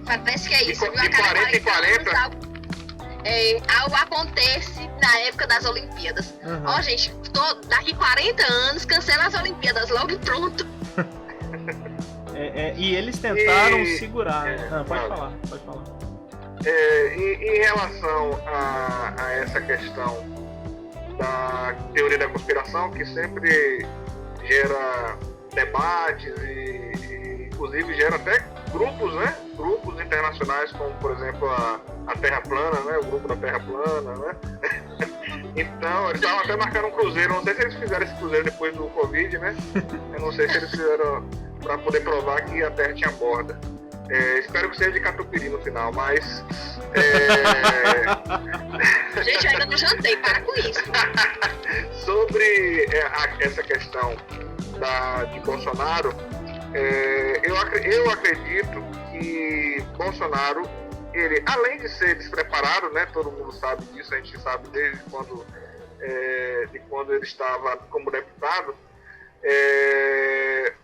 Parece que é isso. De 40 em 40? Algo acontece na época das Olimpíadas. Ó, gente, daqui 40 anos cancela as Olimpíadas logo e pronto. E eles tentaram segurar. Pode falar. Em relação a essa questão da teoria da conspiração, que sempre gera debates e inclusive gera até grupos, né? Grupos internacionais, como por exemplo a Terra Plana, né? O grupo da Terra Plana, né? Então, eles estavam até marcando um cruzeiro. Não sei se eles fizeram esse cruzeiro depois do Covid, né? Eu não sei se eles fizeram para poder provar que a Terra tinha borda. Espero que seja de catupiry no final, mas... Gente, eu ainda não jantei, para com isso. Sobre essa questão de Bolsonaro, eu acredito que Bolsonaro, ele, além de ser despreparado, né, todo mundo sabe disso, a gente sabe desde quando ele estava como deputado,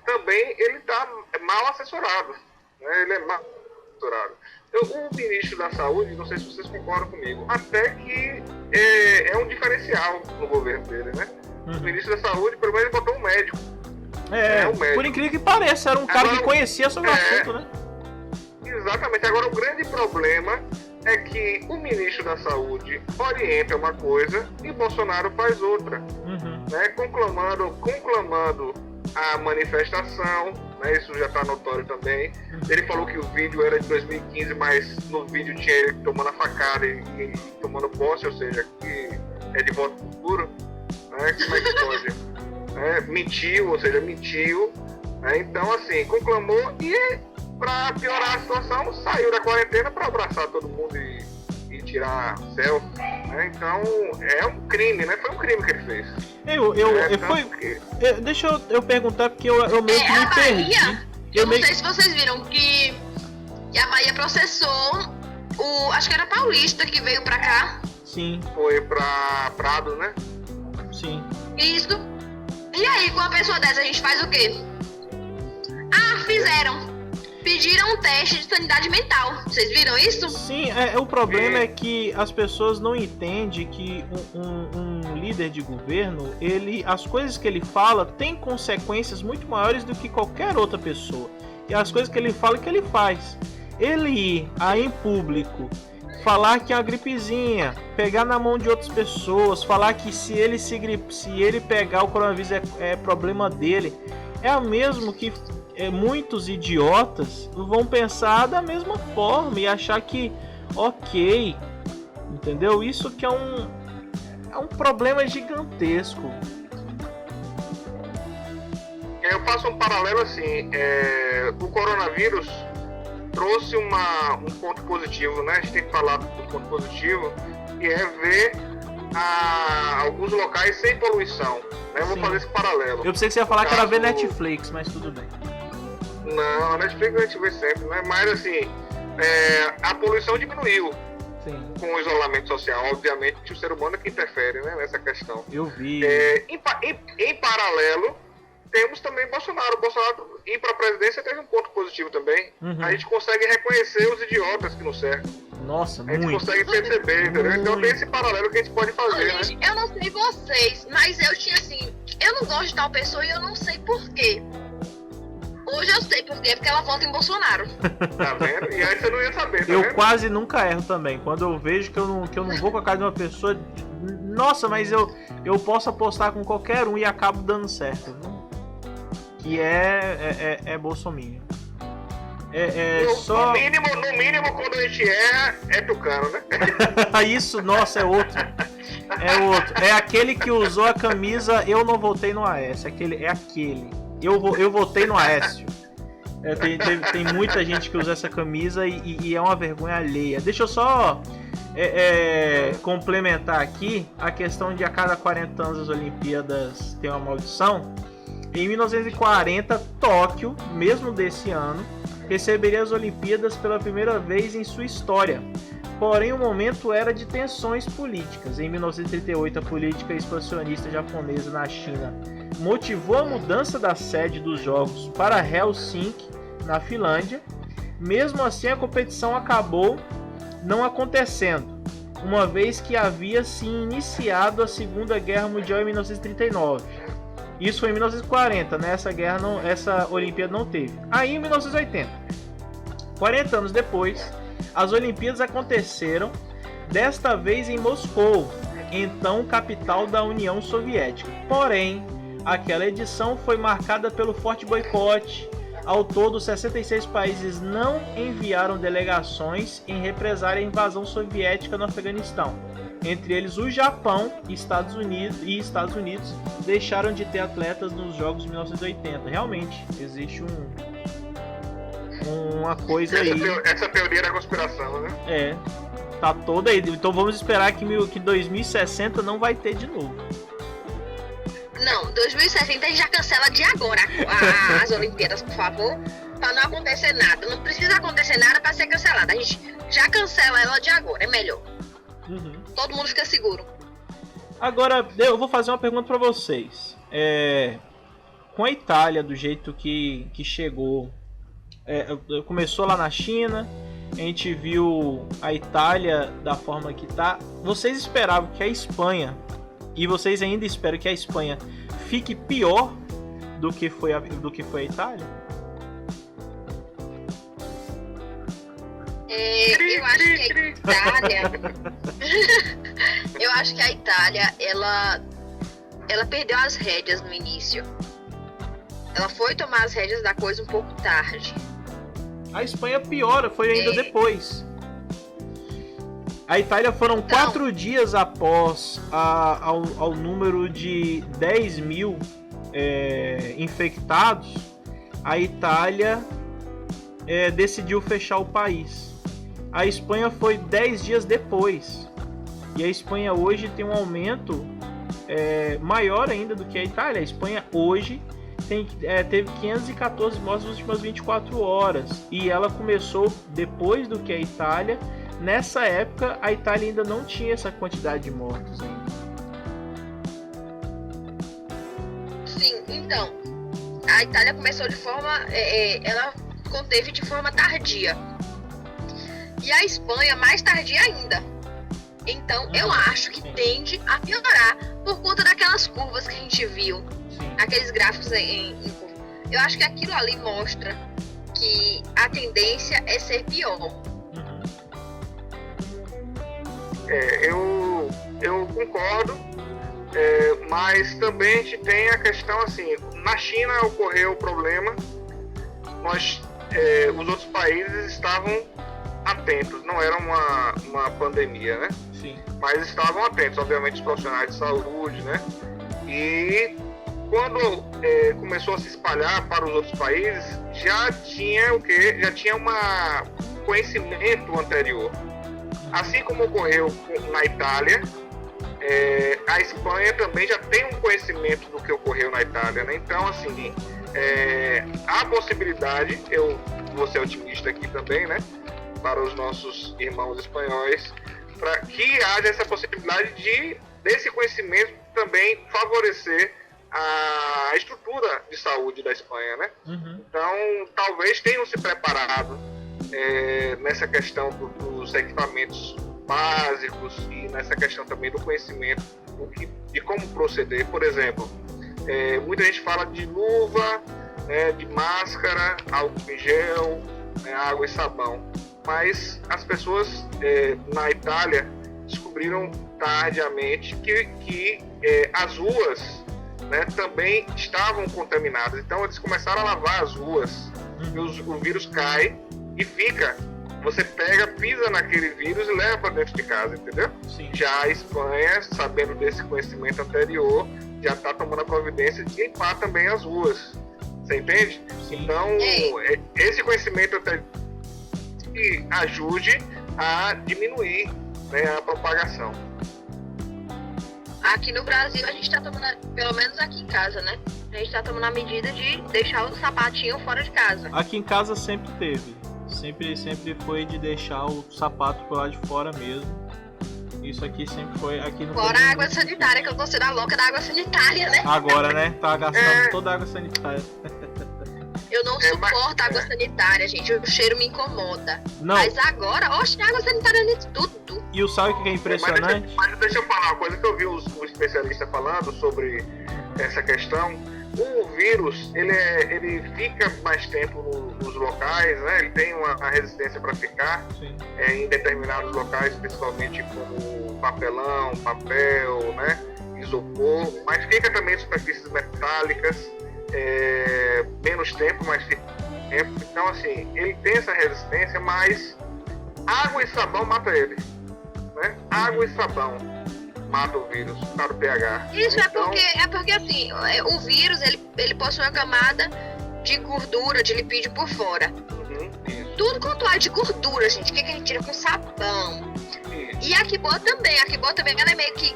também ele está mal assessorado, né, ele é mal assessorado. O ministro da Saúde, não sei se vocês concordam comigo, até que é um diferencial no governo dele, né? O ministro da Saúde, pelo menos, ele botou um médico. Um médico. Por incrível que pareça, era um cara que conhecia sobre o assunto, né? Exatamente. Agora, o grande problema é que o ministro da Saúde orienta uma coisa e Bolsonaro faz outra, né? Conclamando a manifestação, né? Isso já está notório também. Ele falou que o vídeo era de 2015, mas no vídeo tinha ele tomando a facada e tomando posse, ou seja, que é de voto futuro, né? Como é que pode? Mentiu. Né? Então, assim, conclamou e, para piorar a situação, saiu da quarentena para abraçar todo mundo e tirar selfie. Né? Então, é um crime, né? Foi um crime que ele fez. Deixa eu perguntar, porque eu meio que me perdi. Eu não sei se vocês viram que a Bahia processou acho que era Paulista que veio pra cá. Sim. Foi pra Prado, né? Sim. Isso. E aí, com uma pessoa dessa, a gente faz o quê? Fizeram. Pediram um teste de sanidade mental. Vocês viram isso? Sim, o problema é que as pessoas não entendem que um líder de governo, as coisas que ele fala têm consequências muito maiores do que qualquer outra pessoa. E as coisas que ele fala é que ele faz. Ele ir aí em público, falar que é uma gripezinha, pegar na mão de outras pessoas, falar que se ele pegar o coronavírus é problema dele, é o mesmo que muitos idiotas vão pensar da mesma forma e achar que ok, entendeu? Isso que é um problema gigantesco. Eu faço um paralelo assim, o coronavírus trouxe um ponto positivo, né? A gente tem que falar do ponto positivo, que é ver alguns locais sem poluição, né? Eu vou fazer esse paralelo. Eu pensei que você ia falar que era ver Netflix, mas tudo bem. Não, a Netflix a gente vê sempre, né? Mas assim, a poluição diminuiu. Sim. Com o isolamento social. Obviamente que o ser humano é que interfere, né, nessa questão. Eu vi. Em paralelo, temos também Bolsonaro. Bolsonaro ir para a presidência teve um ponto positivo também. Uhum. A gente consegue reconhecer os idiotas que nos cercam. Nossa, a gente consegue perceber, entendeu? Então tem esse paralelo que a gente pode fazer, gente, né? Eu não sei vocês, mas eu tinha assim, eu não gosto de tal pessoa e eu não sei porquê. Hoje eu sei porque ela vota em Bolsonaro. Tá vendo? E aí você não ia saber, tá eu vendo? quase nunca erro também. Quando eu vejo que eu não vou com a cara de uma pessoa, nossa, mas eu posso apostar com qualquer um e acabo dando certo. Que é bolsominion. No mínimo, quando a gente erra, é tucano, né? Isso, nossa, é outro. É aquele que usou a camisa Eu Não Votei no Aécio. É aquele. Eu votei no Aécio. Tem muita gente que usa essa camisa e é uma vergonha alheia. Deixa eu só complementar aqui a questão de a cada 40 anos as Olimpíadas tem uma maldição. Em 1940, Tóquio, mesmo desse ano, receberia as Olimpíadas pela primeira vez em sua história. Porém, o momento era de tensões políticas. Em 1938, a política expansionista japonesa na China motivou a mudança da sede dos Jogos para Helsinki, na Finlândia. Mesmo assim, a competição acabou não acontecendo, uma vez que havia se iniciado a Segunda Guerra Mundial em 1939. Isso foi em 1940, né? Essa Olimpíada não teve. Aí, em 1980, 40 anos depois, as Olimpíadas aconteceram, desta vez em Moscou, então capital da União Soviética. Porém, aquela edição foi marcada pelo forte boicote. Ao todo, 66 países não enviaram delegações em represália à invasão soviética no Afeganistão. Entre eles, o Japão e Estados Unidos deixaram de ter atletas nos Jogos de 1980. Realmente, existe uma coisa aí. Essa teoria da conspiração, né? Tá toda aí. Então vamos esperar que 2060 não vai ter de novo. Não, 2060 a gente já cancela de agora as Olimpíadas, por favor, pra não acontecer nada. Não precisa acontecer nada pra ser cancelada. A gente já cancela ela de agora, é melhor. Uhum. Todo mundo fica seguro. Agora, eu vou fazer uma pergunta pra vocês. Com a Itália do jeito que chegou, começou lá na China, a gente viu a Itália da forma que tá. Vocês esperavam que a Espanha, e vocês ainda esperam que a Espanha fique pior do que foi a Itália? Eu acho que a Itália eu acho que a Itália ela perdeu as rédeas no início. Ela foi tomar as rédeas da coisa um pouco tarde. A Espanha piora, foi ainda depois. A Itália foram 4 dias após ao número de 10 mil infectados. A Itália decidiu fechar o país. A Espanha foi 10 dias depois. E a Espanha hoje tem um aumento maior ainda do que a Itália. A Espanha hoje teve 514 mortes nas últimas 24 horas. E ela começou depois do que a Itália. Nessa época, a Itália ainda não tinha essa quantidade de mortos ainda. Sim, então, a Itália começou de forma, ela conteve de forma tardia. E a Espanha mais tardia ainda. Então, eu acho que tende a piorar por conta daquelas curvas que a gente viu. Sim. Aqueles gráficos em curva. Eu acho que aquilo ali mostra que a tendência é ser pior. Eu concordo, mas também a gente tem a questão assim, na China ocorreu o problema, os outros países estavam atentos, não era uma pandemia, né? Sim. Mas estavam atentos, obviamente, os profissionais de saúde, né? E quando começou a se espalhar para os outros países, já tinha Já tinha um conhecimento anterior. Assim como ocorreu na Itália, a Espanha também já tem um conhecimento do que ocorreu na Itália, né? Então, assim, há possibilidade, eu vou ser otimista aqui também, né? Para os nossos irmãos espanhóis, para que haja essa possibilidade desse conhecimento também favorecer a estrutura de saúde da Espanha, né? Então, talvez tenham se preparado nessa questão dos equipamentos básicos e nessa questão também do conhecimento de como proceder. Por exemplo, muita gente fala de luva, de máscara, álcool em gel, água e sabão, mas as pessoas na Itália descobriram tardiamente que as ruas, né, também estavam contaminadas. Então eles começaram a lavar as ruas e o vírus cai e fica. Você pisa naquele vírus e leva para dentro de casa, entendeu? Sim. Já a Espanha, sabendo desse conhecimento anterior, já está tomando a providência de limpar também as ruas. Você entende? Sim. Então, esse conhecimento até que ajude a diminuir, né, a propagação. Aqui no Brasil, a gente está tomando, pelo menos aqui em casa, né? A gente está tomando a medida de deixar o sapatinho fora de casa. Aqui em casa sempre teve. Sempre foi de deixar o sapato por lá de fora mesmo. Isso aqui sempre foi aqui no. Fora a água sanitária, que eu tô sendo a louca da água sanitária, né? Agora, né? Tá gastando toda a água sanitária. Eu não suporto água sanitária, gente. O cheiro me incomoda. Não. Mas agora, água sanitária nisso tudo. E o sabe o que é impressionante? Mas deixa eu falar uma coisa que eu vi os especialistas falando sobre essa questão. O vírus, ele fica mais tempo nos locais, né? Ele tem uma resistência para ficar em determinados locais, principalmente como papelão, papel, né? Isopor, mas fica também em superfícies metálicas, menos tempo, mas fica tempo. Então, assim, ele tem essa resistência, mas água e sabão mata ele, né? Água e sabão mata o vírus, para o pH. Isso então, é porque assim, o vírus, ele possui uma camada de gordura, de lipídio por fora. Tudo quanto é de gordura, gente, que a gente tira com sabão. Isso. E a quiboa também, ela é meio que,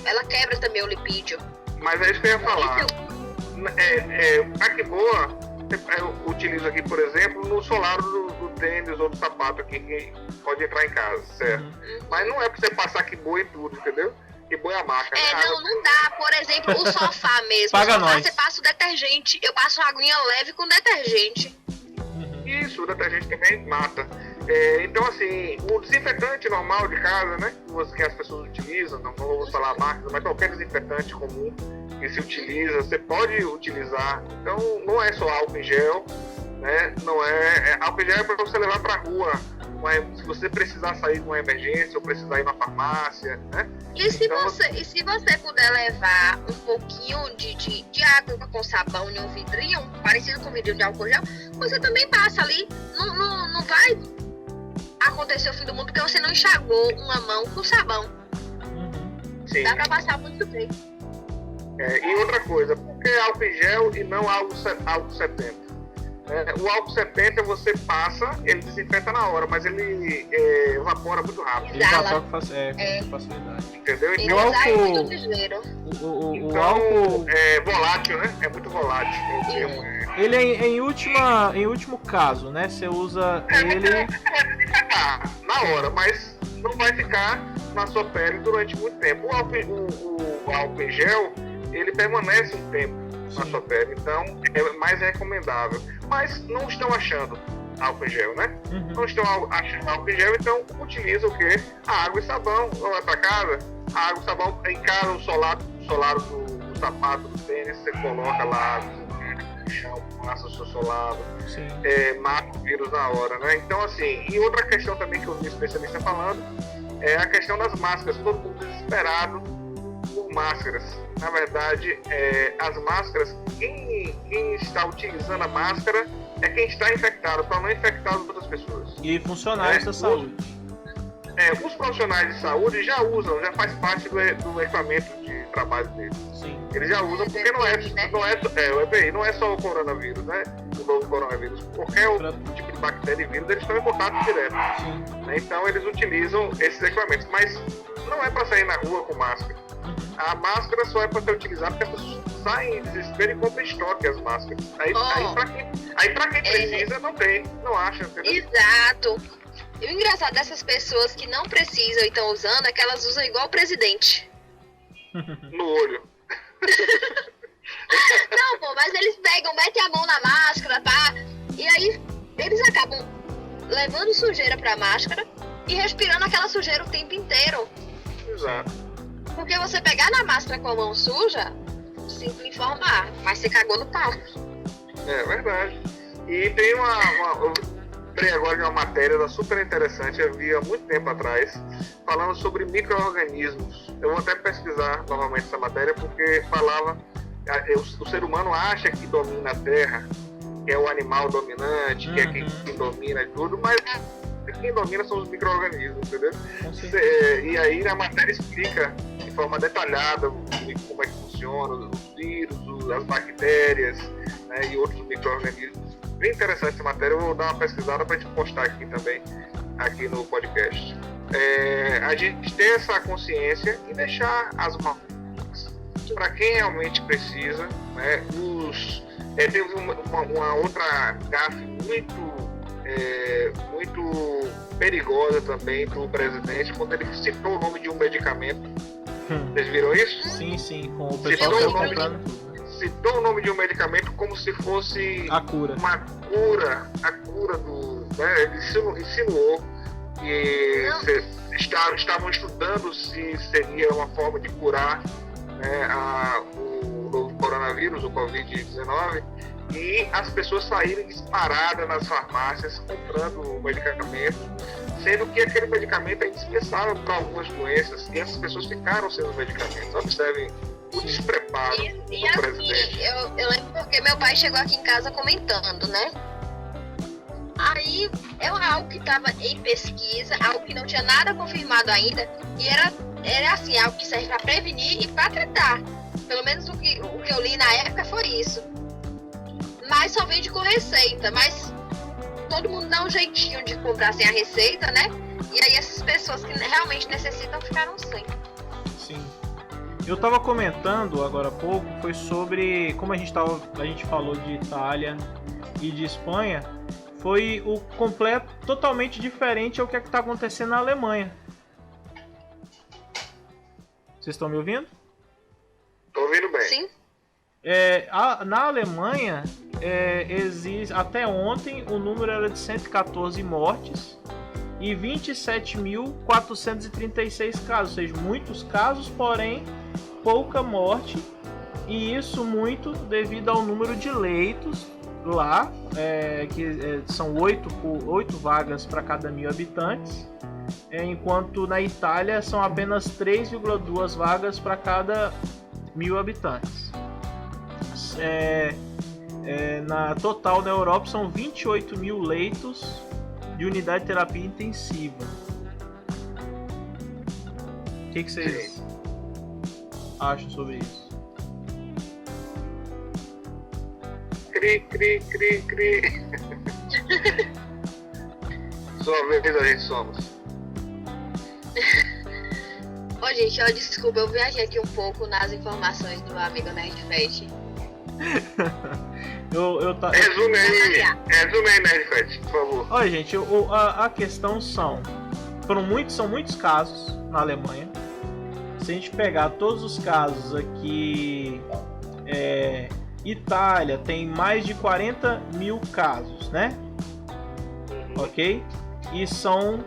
ela quebra também o lipídio. Mas é isso que eu ia falar. A quiboa, eu utilizo aqui, por exemplo, no solado do tênis ou do sapato aqui, que pode entrar em casa, certo? Mas não é pra você passar quiboa em tudo, entendeu? Quiboa é a marca. Não dá. Por exemplo, o sofá mesmo. Paga o sofá nós. Você passa o detergente, eu passo uma aguinha leve com detergente. Isso, o detergente também mata. Então, assim, o desinfetante normal de casa, né? Que as pessoas utilizam, não vou falar marcas, mas qualquer desinfetante comum que se utiliza, você pode utilizar. Então, não é só álcool em gel, né? Não álcool em gel é para você levar para rua. Se você precisar sair de uma emergência ou precisar ir na farmácia, né? E se você puder levar um pouquinho de água com sabão em um vidrinho, parecido com um vidrinho de álcool gel, você também passa ali. Não vai acontecer o fim do mundo porque você não enxagou uma mão com sabão. Sim. Dá pra passar muito bem. E outra coisa, por que álcool em gel e não álcool 70? O álcool 70 você passa, ele desinfeta na hora, mas ele evapora muito rápido. Evapora com facilidade. Entendeu? Tem Então, que usar álcool- muito ligeiro. O álcool, é volátil, né? É muito volátil. ele é em último caso, né? Você usa ele. Vai desinfetar na hora, mas não vai ficar na sua pele durante muito tempo. O álcool em gel, ele permanece um tempo. na sua pele. Então, é mais recomendável. Mas não estão achando álcool em gel, né? Não estão achando álcool em gel, então utiliza o quê? A água e sabão. Ou vai para casa, a água e sabão, em casa, o solado do sapato, do tênis, você coloca lá no chão, passa o seu solado, mata o vírus na hora, né? Então, assim, e outra questão também que eu vi especialista falando é a questão das máscaras. Todo mundo desesperado por máscaras. Na verdade, as máscaras, quem está utilizando a máscara é quem está infectado, para não infectar as outras pessoas. E funcionários da saúde. Os profissionais de saúde já usam, já faz parte do equipamento de trabalho deles. Sim. Eles já usam porque o EPI não é só o coronavírus, né? O novo coronavírus. Qualquer outro tipo de bactéria e vírus, eles estão em contato direto. Né? Então eles utilizam esses equipamentos, mas não é para sair na rua com máscara. A máscara só é para ser utilizada porque as pessoas saem em desespero e compram estoque as máscaras. Aí para quem precisa, não acha. Entendeu? Exato. E o engraçado dessas pessoas que não precisam e estão usando é que elas usam igual o presidente. No olho. Não, pô, mas eles pegam, metem a mão na máscara, tá? E aí eles acabam levando sujeira pra máscara e respirando aquela sujeira o tempo inteiro. Exato. Porque você pegar na máscara com a mão suja, sinto informar, mas você cagou no pau. É verdade. E tem eu lembrei agora de uma matéria super interessante, eu vi há muito tempo atrás, falando sobre micro-organismos. Eu vou até pesquisar novamente essa matéria, porque falava, o ser humano acha que domina a Terra, que é o animal dominante, que é quem domina tudo, mas quem domina são os micro-organismos, entendeu? E aí a matéria explica de forma detalhada como é que funciona, os vírus, as bactérias, né, e outros micro-organismos. Bem interessante essa matéria, eu vou dar uma pesquisada para a gente postar aqui também, aqui no podcast. A gente ter essa consciência e deixar as mãos para quem realmente precisa, né? Teve uma outra gafe muito perigosa também para o presidente, quando ele citou o nome de um medicamento. Vocês viram isso? Sim, com o pessoal que está comprando. Citou o nome de um medicamento como se fosse a cura. A cura do... Né? Ele insinuou que estavam estudando se seria uma forma de curar, né, o novo coronavírus, o Covid-19, e as pessoas saírem disparadas nas farmácias comprando o medicamento, sendo que aquele medicamento é indispensável para algumas doenças, e essas pessoas ficaram sem os medicamentos. Observem o despreparo do presidente. Eu lembro porque meu pai chegou aqui em casa comentando, né? Aí é algo que estava em pesquisa, algo que não tinha nada confirmado ainda, e era assim, algo que serve para prevenir e para tratar. Pelo menos o que eu li na época foi isso. Mas só vende com receita, mas todo mundo dá um jeitinho de comprar sem a receita, né? E aí essas pessoas que realmente necessitam ficaram sem. Sim. Eu estava comentando agora há pouco, foi sobre como a gente falou de Itália e de Espanha, foi o completo, totalmente diferente ao que está acontecendo na Alemanha. Vocês estão me ouvindo? Estou ouvindo bem. Sim. Na Alemanha, até ontem o número era de 114 mortes e 27.436 casos, ou seja, muitos casos, porém pouca morte, e isso muito devido ao número de leitos lá, que são 8 vagas para cada 1.000 habitantes, enquanto na Itália são apenas 3,2 vagas para cada 1.000 habitantes. Na total na Europa são 28.000 leitos de unidade de terapia intensiva. O que vocês acham sobre isso? Cri. Sua vez a gente somos. Ô, gente, desculpa, eu viajei aqui um pouco nas informações do meu amigo Nerdfest. Resume aí, Nerdfest, por favor. Olha, gente, a questão são muitos casos na Alemanha. Se a gente pegar todos os casos aqui Itália tem mais de 40 mil casos, né? Ok? E são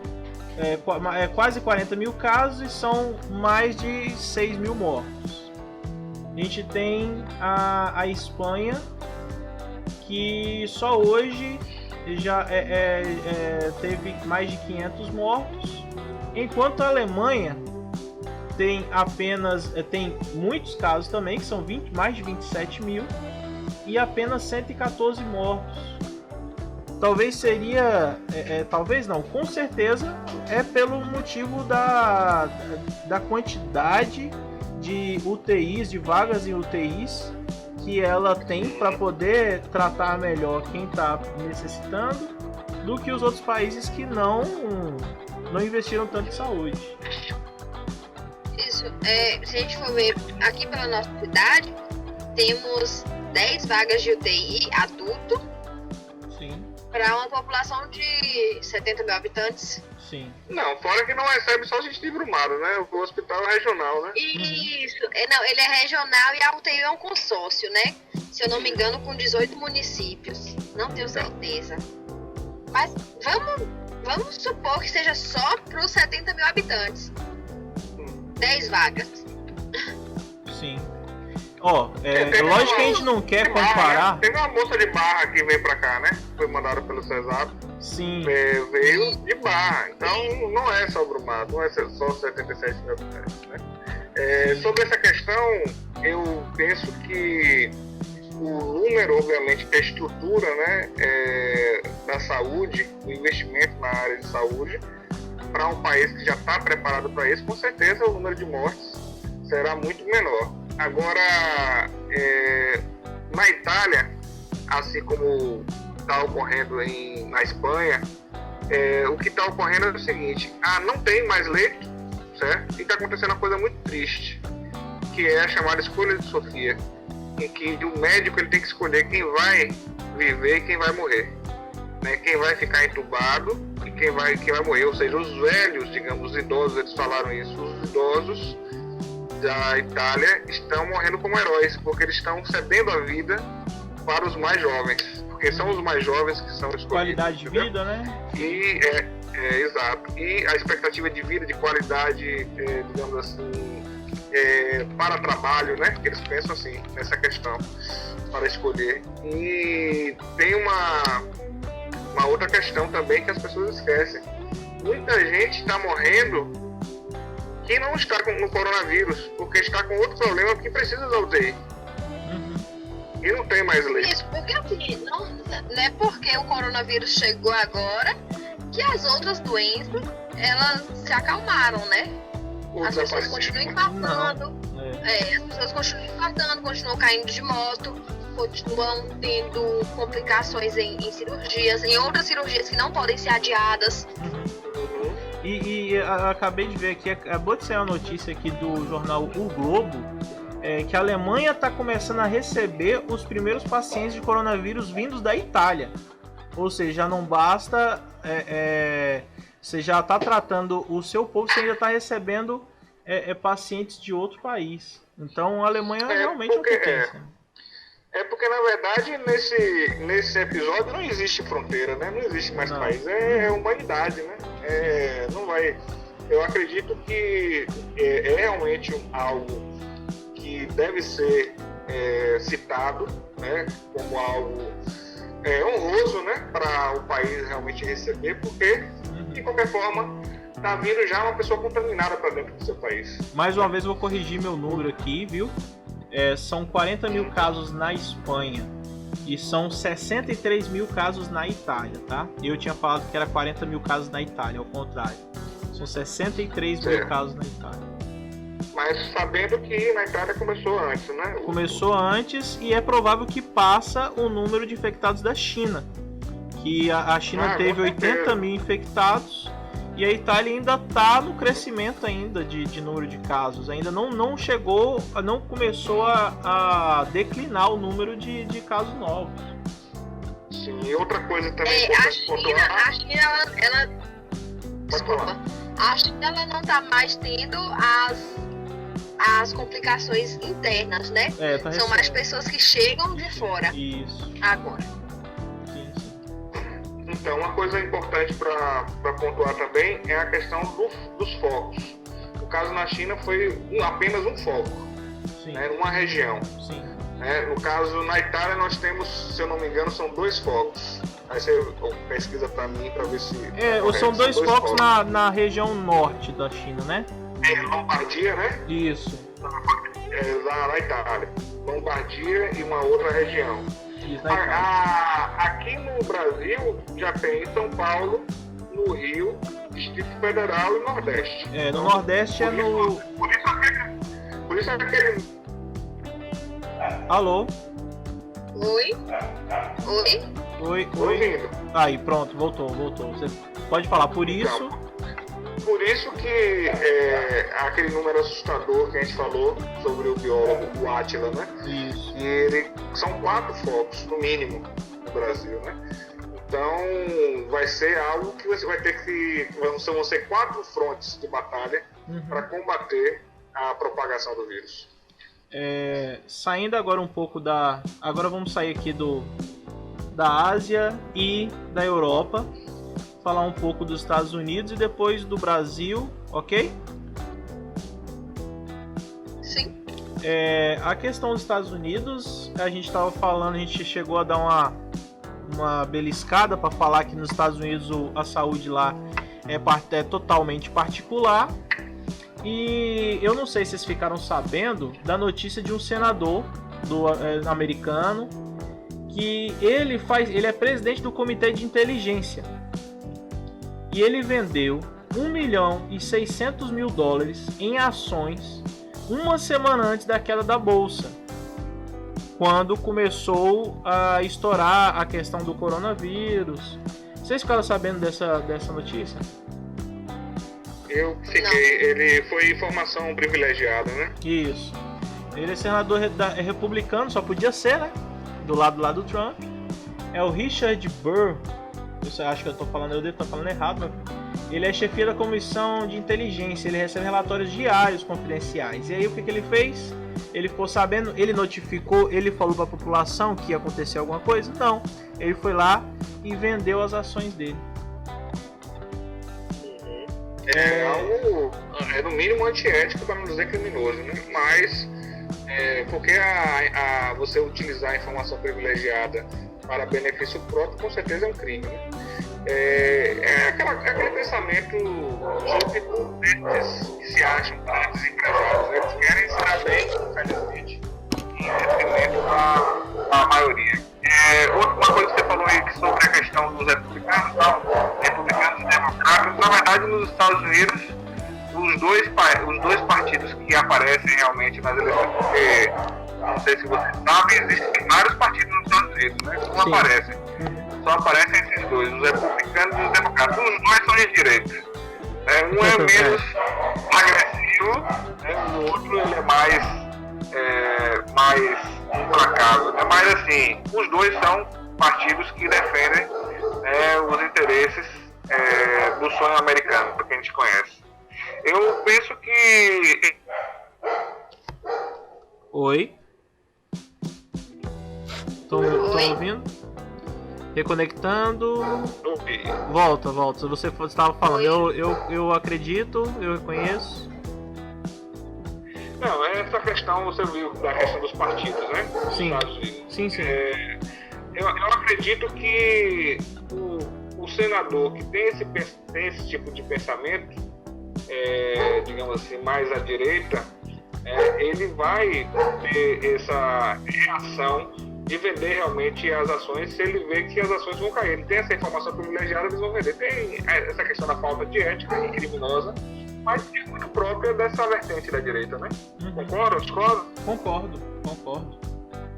quase 40 mil casos e são mais de 6 mil mortos. A gente tem a Espanha, que só hoje já teve mais de 500 mortos, enquanto a Alemanha tem muitos casos também, que são mais de 27 mil, e apenas 114 mortos. Talvez seria, talvez não, com certeza é pelo motivo da quantidade de UTIs, de vagas em UTIs, que ela tem para poder tratar melhor quem está necessitando, do que os outros países que não investiram tanto em saúde. Isso, se a gente for ver aqui pela nossa cidade, temos 10 vagas de UTI adulto para uma população de 70 mil habitantes. Sim. Não, fora que não recebe só gente de Brumado, né? O hospital é regional, né? Isso. Não, ele é regional e a UTI é um consórcio, né? Se eu não me engano, com 18 municípios. Não tenho certeza. Mas vamos supor que seja só para os 70 mil habitantes. 10 vagas. Sim. Lógico que a gente não quer comparar. Né? Teve uma moça de Barra que veio pra cá, né? Foi mandada pelo Cesar. Sim. Veio de Barra. Então não é só Brumado, não é só 77 mil habitantes, né? Sobre essa questão, eu penso que o número, obviamente, que a estrutura, né, da saúde, o investimento na área de saúde, para um país que já está preparado para isso, com certeza o número de mortes será muito menor. Agora, na Itália, assim como está ocorrendo na Espanha, o que está ocorrendo é o seguinte: não tem mais leito, certo? E está acontecendo uma coisa muito triste, que é a chamada escolha de Sofia, em que o médico ele tem que escolher quem vai viver e quem vai morrer, né? Quem vai ficar entubado e quem vai morrer. Ou seja, os velhos, digamos, os idosos, eles falaram isso, os idosos da Itália estão morrendo como heróis, porque eles estão cedendo a vida para os mais jovens, porque são os mais jovens que são escolhidos. Qualidade de vida, né? E exato. E a expectativa de vida, de qualidade, digamos assim, para trabalho, né? Eles pensam assim nessa questão para escolher. E tem uma outra questão também que as pessoas esquecem. Muita gente está morrendo que não está no coronavírus, porque está com outro problema que precisa da UTI. E não tem mais lei. Isso, porque assim, não é porque o coronavírus chegou agora que as outras doenças, elas se acalmaram, né? As pessoas continuam infartando, as pessoas continuam infartando, continuam caindo de moto, continuam tendo complicações em cirurgias, em outras cirurgias que não podem ser adiadas. E acabei de ver aqui, acabou de sair uma notícia aqui do jornal O Globo, que a Alemanha está começando a receber os primeiros pacientes de coronavírus vindos da Itália. Ou seja, já não basta, você já está tratando o seu povo, você ainda está recebendo pacientes de outro país. Então a Alemanha realmente é uma potência. Porque, na verdade, nesse episódio não existe fronteira, né? Não existe mais país. É humanidade, né? Não vai... Eu acredito que é realmente algo que deve ser citado, né? Como algo honroso, né? Para o país realmente receber, porque, de qualquer forma, tá vindo já uma pessoa contaminada para dentro do seu país. Mais uma vez eu vou corrigir meu número aqui, viu? São 40 mil casos na Espanha e são 63 mil casos na Itália, tá? Eu tinha falado que era 40 mil casos na Itália, ao contrário. São 63 mil casos na Itália. Mas sabendo que na Itália começou antes, né? Começou antes e é provável que passa o número de infectados da China. Que a China teve 80 mil infectados. E a Itália ainda está no crescimento ainda de número de casos. Ainda não chegou, não começou a declinar o número de casos novos. Sim, e outra coisa também... A China, ela não está mais tendo as complicações internas, né? São mais pessoas que chegam de fora. Isso. Agora. Sim. Então, uma coisa importante para pontuar também é a questão dos focos. No caso, na China foi apenas um foco, né, numa região. Sim. No caso, na Itália, nós temos, se eu não me engano, são 2 focos. Aí você pesquisa para mim para ver se... São dois focos na região norte da China, né? Lombardia, né? Isso. Lá na Itália. Lombardia e uma outra região. Isso, na Itália. Aqui no Brasil já tem São Paulo, no Rio, Distrito Federal e Nordeste. No Nordeste é no... Por isso aquele... Alô? Oi? Aí, pronto, voltou. Você pode falar, por isso... Por isso que aquele número assustador que a gente falou sobre o biólogo, o Átila, né? Isso. E são 4 focos, no mínimo, no Brasil, né? Então, vai ser algo que você vai ter que... Vão ser 4 frontes de batalha para combater a propagação do vírus. Saindo agora um pouco da... Agora vamos sair aqui da Ásia e da Europa. Falar um pouco dos Estados Unidos e depois do Brasil, ok? Sim. A questão dos Estados Unidos, a gente estava falando, a gente chegou a dar uma beliscada para falar que nos Estados Unidos a saúde lá é totalmente particular. E eu não sei se vocês ficaram sabendo da notícia de um senador americano que ele é presidente do Comitê de Inteligência. E ele vendeu $1.600.000 em ações uma semana antes da queda da bolsa, quando começou a estourar a questão do coronavírus. Vocês ficaram sabendo dessa notícia? Eu fiquei. Ele foi informação privilegiada, né? Isso. Ele é senador republicano, só podia ser, né? Do lado lá do Trump. É o Richard Burr. Eu acho que eu devo estar falando errado, mas ele é chefia da comissão de inteligência. Ele recebe relatórios diários confidenciais. E aí o que ele fez? Ele ficou sabendo, ele notificou, ele falou para a população que ia acontecer alguma coisa? Não. Ele foi lá e vendeu as ações dele. Algo, no mínimo antiético, para não dizer criminoso, né? Mas porque você utilizar a informação privilegiada para benefício próprio, com certeza é um crime, né? Aquele pensamento típico desses que se acham grandes empresários. Eles querem se dar bem, infelizmente, em detrimento da maioria. Uma coisa que você falou aí sobre a questão dos republicanos e democratas, na verdade, nos Estados Unidos, os dois partidos que aparecem realmente nas eleições, porque, não sei se você sabe, existem vários partidos nos Estados Unidos, né? Não aparecem. Só aparecem esses dois, os republicanos e os democratas. Os dois são de direita. Um é menos agressivo, né? O outro ele é mais implacável. Né? Mas assim, os dois são partidos que defendem os interesses do sonho americano, que a gente conhece. Eu penso que... Oi? Estão ouvindo? Reconectando. Volta. Você estava falando. Eu acredito, eu reconheço. Não, essa questão, você viu da questão dos partidos, né? Sim. Sim. Eu acredito que o senador que tem esse tipo de pensamento, digamos assim, mais à direita, ele vai ter essa reação de vender realmente as ações se ele vê que as ações vão cair. Ele tem essa informação privilegiada, eles vão vender. Tem essa questão da falta de ética e criminosa, mas que é muito própria dessa vertente da direita, né? Concorda? Concordo.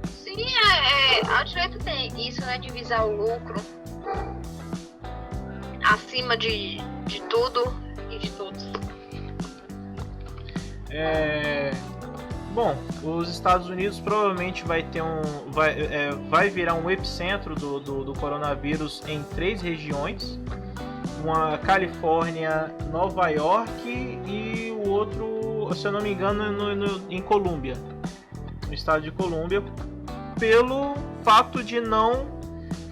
Sim, a direita tem isso, né, de visar o lucro acima de tudo e de todos. Bom, os Estados Unidos provavelmente vai virar um epicentro do coronavírus em 3 regiões. Uma Califórnia, Nova York e o outro se eu não me engano, em Colômbia, no estado de Colômbia, pelo fato de não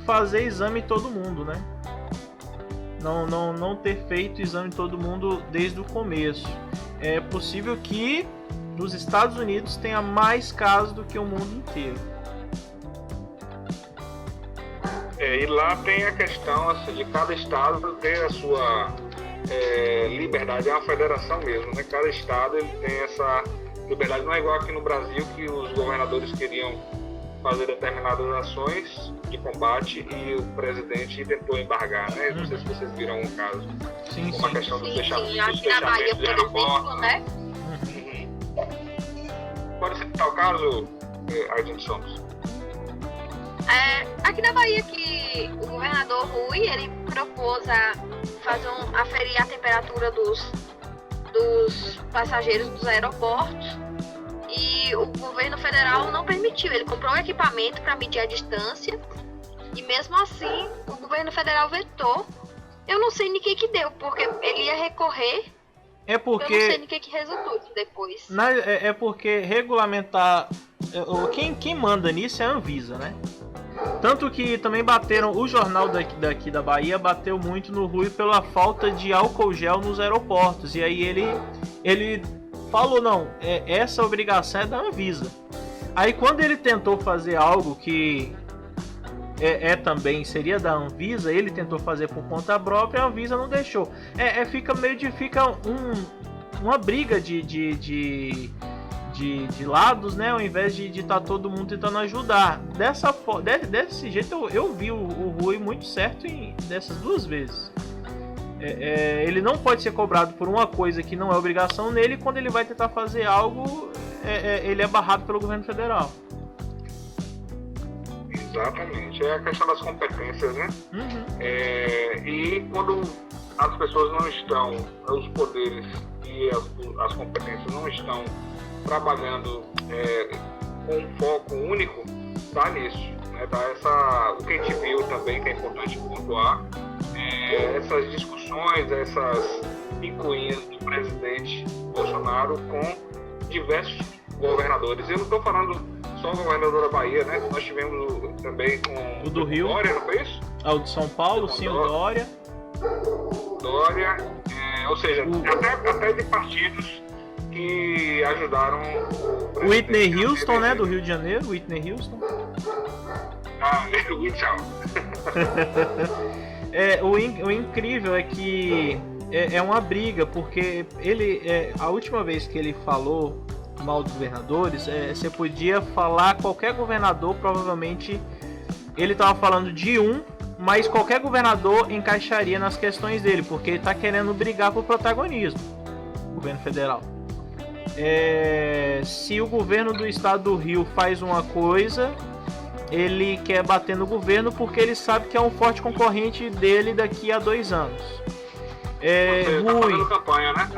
fazer exame em todo mundo, né? Não ter feito exame em todo mundo desde o começo. É possível que nos Estados Unidos tenha mais casos do que o mundo inteiro. E lá tem a questão assim, de cada estado ter a sua liberdade, é uma federação mesmo, né? Cada estado ele tem essa liberdade, não é igual aqui no Brasil que os governadores queriam fazer determinadas ações de combate e o presidente tentou embargar, né? Não sei se vocês viram um caso, como a questão dos fechamentos. Aqui na Bahia, por exemplo, né? Pode citar o caso, Ardine Somos? Aqui na Bahia que o governador Rui, ele propôs aferir a temperatura dos passageiros dos aeroportos e o governo federal não permitiu. Ele comprou um equipamento para medir a distância e mesmo assim o governo federal vetou. Eu não sei nem o que deu, porque ele ia recorrer. É porque... Eu não sei nem o que resultou depois. É porque regulamentar... Quem manda nisso é a Anvisa, né? Tanto que também bateram... O jornal daqui da Bahia bateu muito no Rui pela falta de álcool gel nos aeroportos. E aí ele falou, não, essa obrigação é da Anvisa. Aí quando ele tentou fazer algo que também seria da Anvisa, ele tentou fazer por conta própria, a Anvisa não deixou. Fica uma briga de lados, né? Ao invés de estar todo mundo tentando ajudar. Desse jeito eu vi o Rui muito certo dessas duas vezes. Ele não pode ser cobrado por uma coisa que não é obrigação nele, quando ele vai tentar fazer algo, ele é barrado pelo governo federal. Exatamente, é a questão das competências, né? E quando as pessoas não estão, os poderes e as competências não estão trabalhando com um foco único, tá nisso, né? Tá o que a gente viu também, que é importante pontuar, essas discussões, essas picuinhas do presidente Bolsonaro com diversos governadores. Eu não estou falando só o governador da Bahia, né? Nós tivemos também com o do Rio, Dória, não foi isso? O de São Paulo, sim, o Dória. Ou seja, até de partidos que ajudaram o Whitney Houston, né? Do Rio de Janeiro, Whitney Houston. O incrível é que é uma briga, porque a última vez que ele falou mal dos governadores, você podia falar qualquer governador, provavelmente ele estava falando de mas qualquer governador encaixaria nas questões dele, porque ele está querendo brigar por protagonismo, o governo federal. Se o governo do estado do Rio faz uma coisa, ele quer bater no governo porque ele sabe que é um forte concorrente dele daqui a 2 anos. Tá fazendo campanha, né?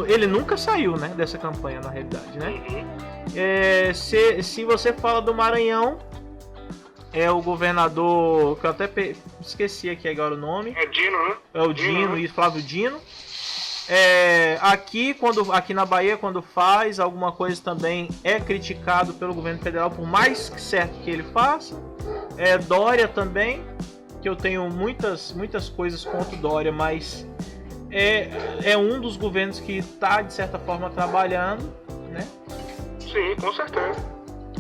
Ele nunca saiu, né, dessa campanha, na realidade, né? Se você fala do Maranhão, o governador, que eu até esqueci aqui agora o nome. É Dino, né? É o Dino, e Flávio Dino. Aqui na Bahia, quando faz alguma coisa também é criticado pelo governo federal, por mais certo que ele faça. Dória também, que eu tenho muitas coisas contra o Dória, mas é um dos governos que está, de certa forma, trabalhando, né? Sim, com certeza.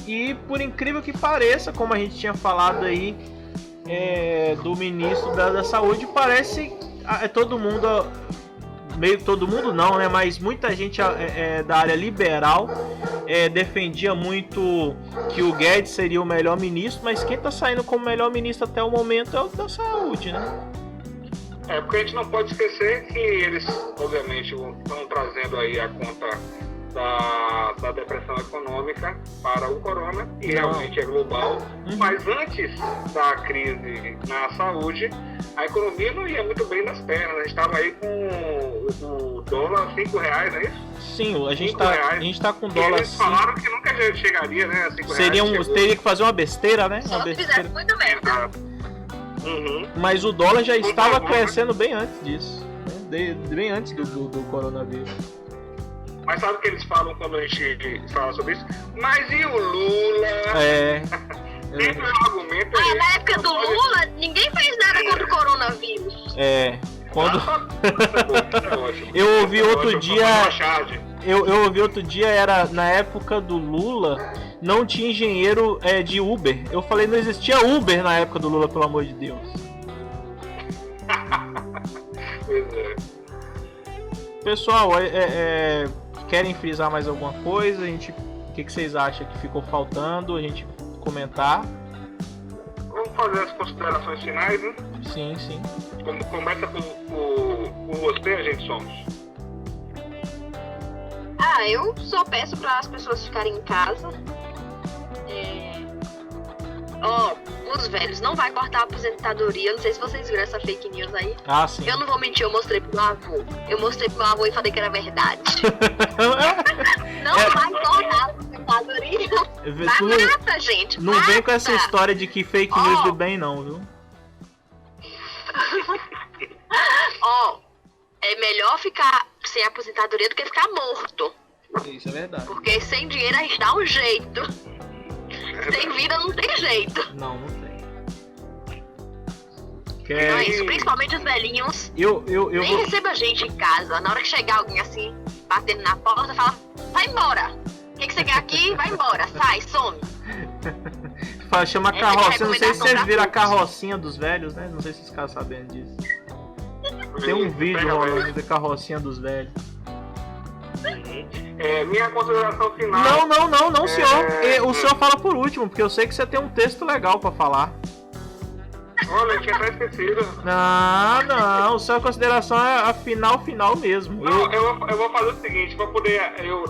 E por incrível que pareça, como a gente tinha falado aí, do ministro da Saúde, parece todo mundo, meio todo mundo não, né? Mas muita gente da área liberal defendia muito que o Guedes seria o melhor ministro, mas quem está saindo como melhor ministro até o momento é o da Saúde, né? Porque a gente não pode esquecer que eles, obviamente, estão trazendo aí a conta da depressão econômica para o corona, que realmente é global, mas antes da crise na saúde, a economia não ia muito bem nas pernas. A gente estava aí com o dólar R$5, não é isso? Sim, a gente tá com dólar. Eles falaram que nunca chegaria, né, a R$5. Teria que fazer uma besteira, né? Só se fizesse muito merda. Mas o dólar já estava crescendo bem antes disso, né? Bem antes do coronavírus. Mas sabe o que eles falam quando a gente fala sobre isso? Mas e o Lula? Sempre o argumento é na época do Lula, ninguém fez nada contra o coronavírus. Quando... Eu ouvi outro dia... Eu ouvi outro dia, era na época do Lula, não tinha engenheiro de Uber. Eu falei, não existia Uber na época do Lula, pelo amor de Deus. Pois é. Pessoal, querem frisar mais alguma coisa? O que vocês acham que ficou faltando? A gente comentar? Vamos fazer as considerações finais, né? Sim. Começa por você, a gente somos. Eu só peço para as pessoas ficarem em casa. Os velhos, não vai cortar a aposentadoria. Eu não sei se vocês viram essa fake news aí. Sim. Eu não vou mentir, eu mostrei pro meu avô. Eu mostrei pro meu avô e falei que era verdade. Não vai cortar a aposentadoria. Mata, gente. Não vem com essa história de que fake news do bem, não, viu? É melhor ficar sem aposentadoria do que ficar morto. Isso é verdade. Porque sem dinheiro a gente dá um jeito. Sem vida não tem jeito. Não tem. Então é isso, principalmente os velhinhos. Nem receba gente em casa. Na hora que chegar alguém assim, batendo na porta, fala, vai embora. O que você quer aqui? Vai embora, sai, some. Chama a carrocinha, não sei se vocês viram a carrocinha dos velhos, né? Não sei se vocês ficaram sabendo disso. Tem um vídeo rolando da carrocinha dos velhos. Minha consideração final... Não, senhor. O senhor fala por último, porque eu sei que você tem um texto legal pra falar. Olha, eu tinha até esquecido. Não, sua consideração é a final mesmo. Não, eu vou fazer o seguinte, para poder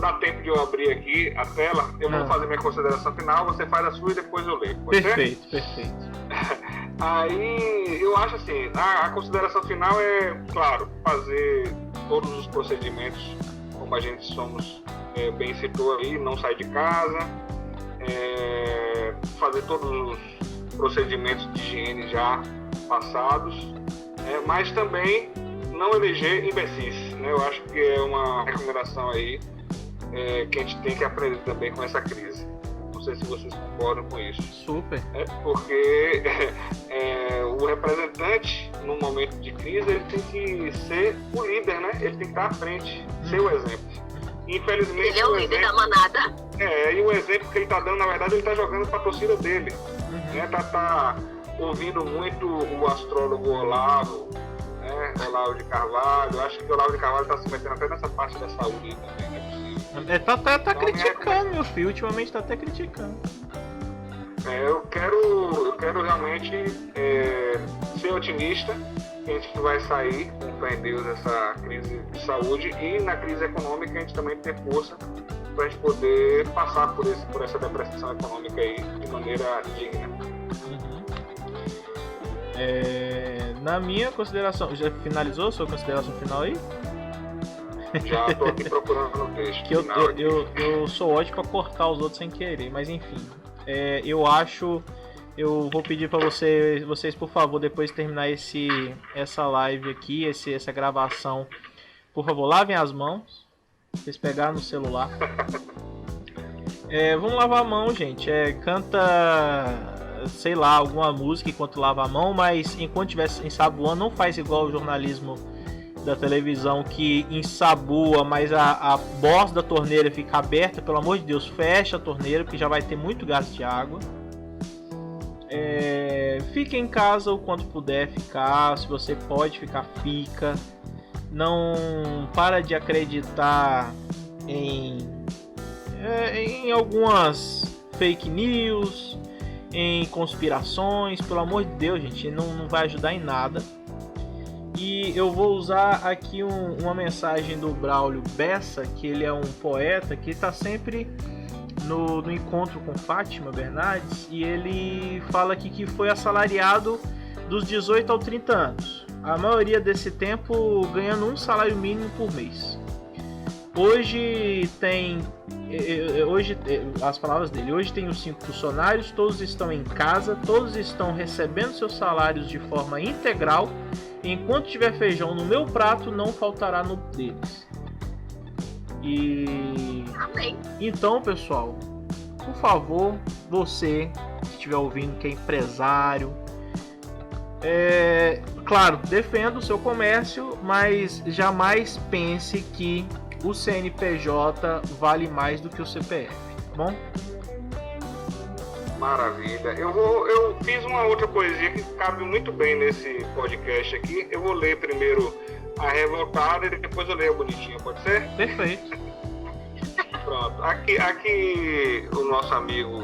dar tempo de eu abrir aqui a tela, eu vou fazer minha consideração final, você faz a sua e depois eu leio. Perfeito. Aí, eu acho assim, a consideração final é, claro, fazer todos os procedimentos, como a gente bem citou aí, não sair de casa, fazer todos os procedimentos de higiene já passados, mas também não eleger imbecis, né? Eu acho que é uma recomendação aí que a gente tem que aprender também com essa crise. Não sei se vocês concordam com isso. Super. Porque o representante, no momento de crise, ele tem que ser o líder, né? Ele tem que estar à frente, ser o exemplo. Infelizmente, ele é o líder da manada. E o exemplo que ele está dando, na verdade, ele está jogando para a torcida dele. Tá ouvindo muito o astrólogo Olavo, Olavo de Carvalho. Acho que o Olavo de Carvalho está se metendo até nessa parte da saúde também, não é possível. Tá então, criticando, meu filho. Ultimamente tá até criticando. Eu quero realmente ser otimista. A gente vai sair, com fé em Deus, dessa crise de saúde, e na crise econômica a gente também ter força para a gente poder passar por essa depressão econômica aí de maneira digna. Na minha consideração, já finalizou a sua consideração final aí? Já estou aqui procurando no texto. Que eu sou ótimo para cortar os outros sem querer, mas enfim. Eu vou pedir para vocês, por favor, depois de terminar essa live aqui, essa gravação, por favor, lavem as mãos. Vocês pegaram no celular. Vamos lavar a mão, gente. Canta, sei lá, alguma música enquanto lava a mão, mas enquanto estiver ensaboando, não faz igual o jornalismo da televisão que ensabua, mas a borda da torneira fica aberta. Pelo amor de Deus, fecha a torneira, porque já vai ter muito gasto de água. Fique em casa o quanto puder ficar. Se você pode ficar, fica. Não para de acreditar em algumas fake news, em conspirações. Pelo amor de Deus, gente, não vai ajudar em nada. E eu vou usar aqui uma mensagem do Braulio Bessa, que ele é um poeta que está sempre no encontro com Fátima Bernardes, e ele fala aqui que foi assalariado dos 18 aos 30 anos. A maioria desse tempo ganhando um salário mínimo por mês. Hoje as palavras dele, hoje tem os 5 funcionários, todos estão em casa, todos estão recebendo seus salários de forma integral. Enquanto tiver feijão no meu prato, não faltará no deles. E Amém. então, pessoal, por favor, você que estiver ouvindo, que é empresário, claro, defenda o seu comércio, mas jamais pense que o CNPJ vale mais do que o CPF, tá bom? Maravilha. Eu fiz uma outra poesia que cabe muito bem nesse podcast aqui. Eu vou ler primeiro a revoltada e depois eu leio a bonitinha, pode ser? Perfeito. Pronto. Aqui o nosso amigo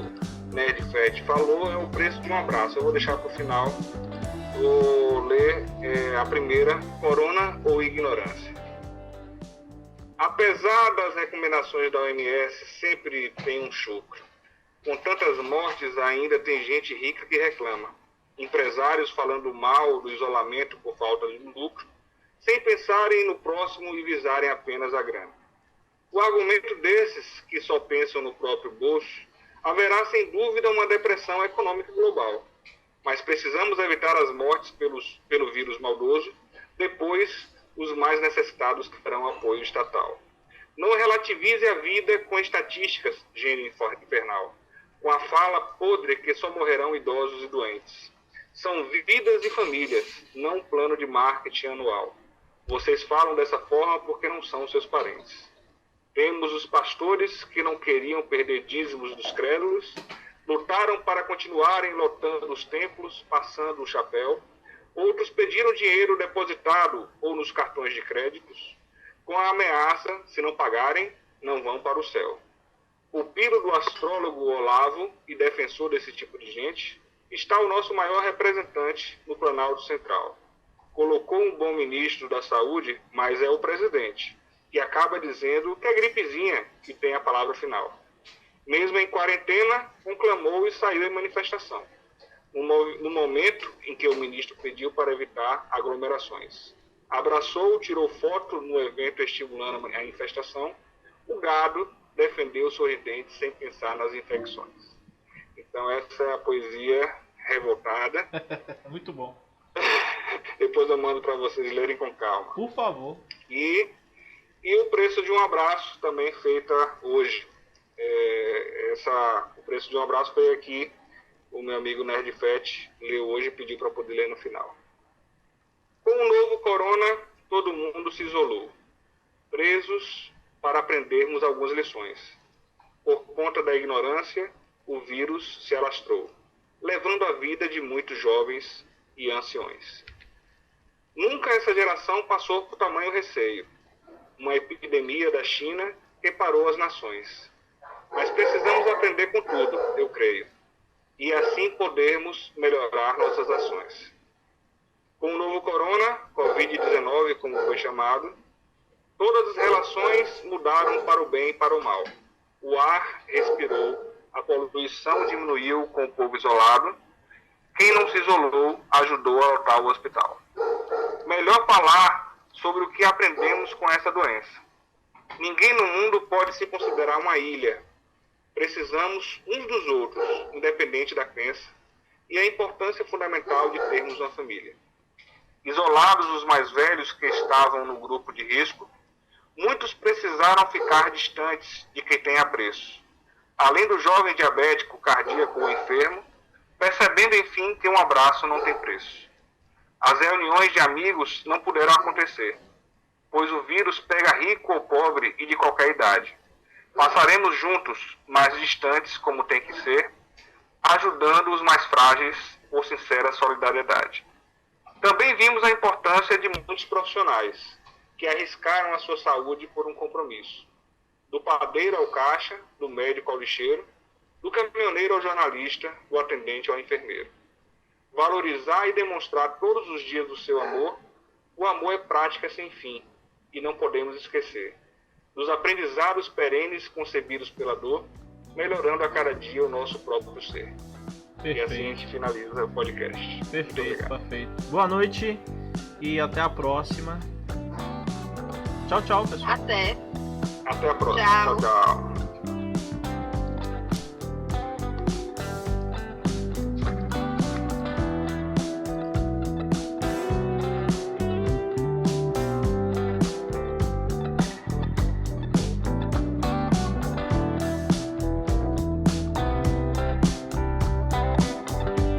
Nerd Fett falou, é o preço de um abraço. Eu vou deixar para o final. Vou ler a primeira, Corona ou Ignorância. Apesar das recomendações da OMS, sempre tem um chucro. Com tantas mortes, ainda tem gente rica que reclama. Empresários falando mal do isolamento por falta de lucro, sem pensarem no próximo e visarem apenas a grana. O argumento desses, que só pensam no próprio bolso, haverá sem dúvida uma depressão econômica global. Mas precisamos evitar as mortes pelo vírus maldoso, depois os mais necessitados terão apoio estatal. Não relativize a vida com estatísticas, gênio infernal, com a fala podre que só morrerão idosos e doentes. São vidas e famílias, não um plano de marketing anual. Vocês falam dessa forma porque não são seus parentes. Temos os pastores que não queriam perder dízimos dos crédulos, lutaram para continuarem lotando os templos, passando o chapéu. Outros pediram dinheiro depositado ou nos cartões de créditos, com a ameaça, se não pagarem, não vão para o céu. O piro do astrólogo Olavo, e defensor desse tipo de gente, está o nosso maior representante no Planalto Central. Colocou um bom ministro da saúde, mas é o presidente, que acaba dizendo que é gripezinha que tem a palavra final. Mesmo em quarentena, conclamou e saiu em manifestação, no momento em que o ministro pediu para evitar aglomerações. Abraçou, tirou foto no evento estimulando a infestação. O gado defendeu sorridente sem pensar nas infecções. Então essa é a poesia revoltada. Muito bom. Depois eu mando para vocês lerem com calma. Por favor. E o preço de um abraço também feita hoje. O preço de um abraço foi aqui, o meu amigo Nerd Fett leu hoje e pediu para poder ler no final. Com o novo corona, todo mundo se isolou, presos para aprendermos algumas lições. Por conta da ignorância, o vírus se alastrou, levando a vida de muitos jovens e anciões. Nunca essa geração passou por tamanho receio. Uma epidemia da China que parou as nações. Mas precisamos aprender com tudo, eu creio, e assim podermos melhorar nossas ações. Com o novo corona, Covid-19, como foi chamado, todas as relações mudaram para o bem e para o mal. O ar respirou, a poluição diminuiu com o povo isolado. Quem não se isolou ajudou a lotar o hospital. Melhor falar sobre o que aprendemos com essa doença. Ninguém no mundo pode se considerar uma ilha. Precisamos uns dos outros, independente da crença, e a importância fundamental de termos uma família. Isolados os mais velhos que estavam no grupo de risco, muitos precisaram ficar distantes de quem tem apreço. Além do jovem diabético, cardíaco ou enfermo, percebendo enfim que um abraço não tem preço. As reuniões de amigos não puderam acontecer, pois o vírus pega rico ou pobre e de qualquer idade. Passaremos juntos, mais distantes como tem que ser, ajudando os mais frágeis por sincera solidariedade. Também vimos a importância de muitos profissionais que arriscaram a sua saúde por um compromisso. Do padeiro ao caixa, do médico ao lixeiro, do caminhoneiro ao jornalista, do atendente ao enfermeiro. Valorizar e demonstrar todos os dias o seu amor, o amor é prática sem fim, e não podemos esquecer. Dos aprendizados perenes concebidos pela dor, melhorando a cada dia o nosso próprio ser. Perfeito. E assim a gente finaliza o podcast. Perfeito, perfeito. Boa noite e até a próxima. Tchau, tchau, pessoal. Até. Até a próxima. Tchau. Tchau, tchau.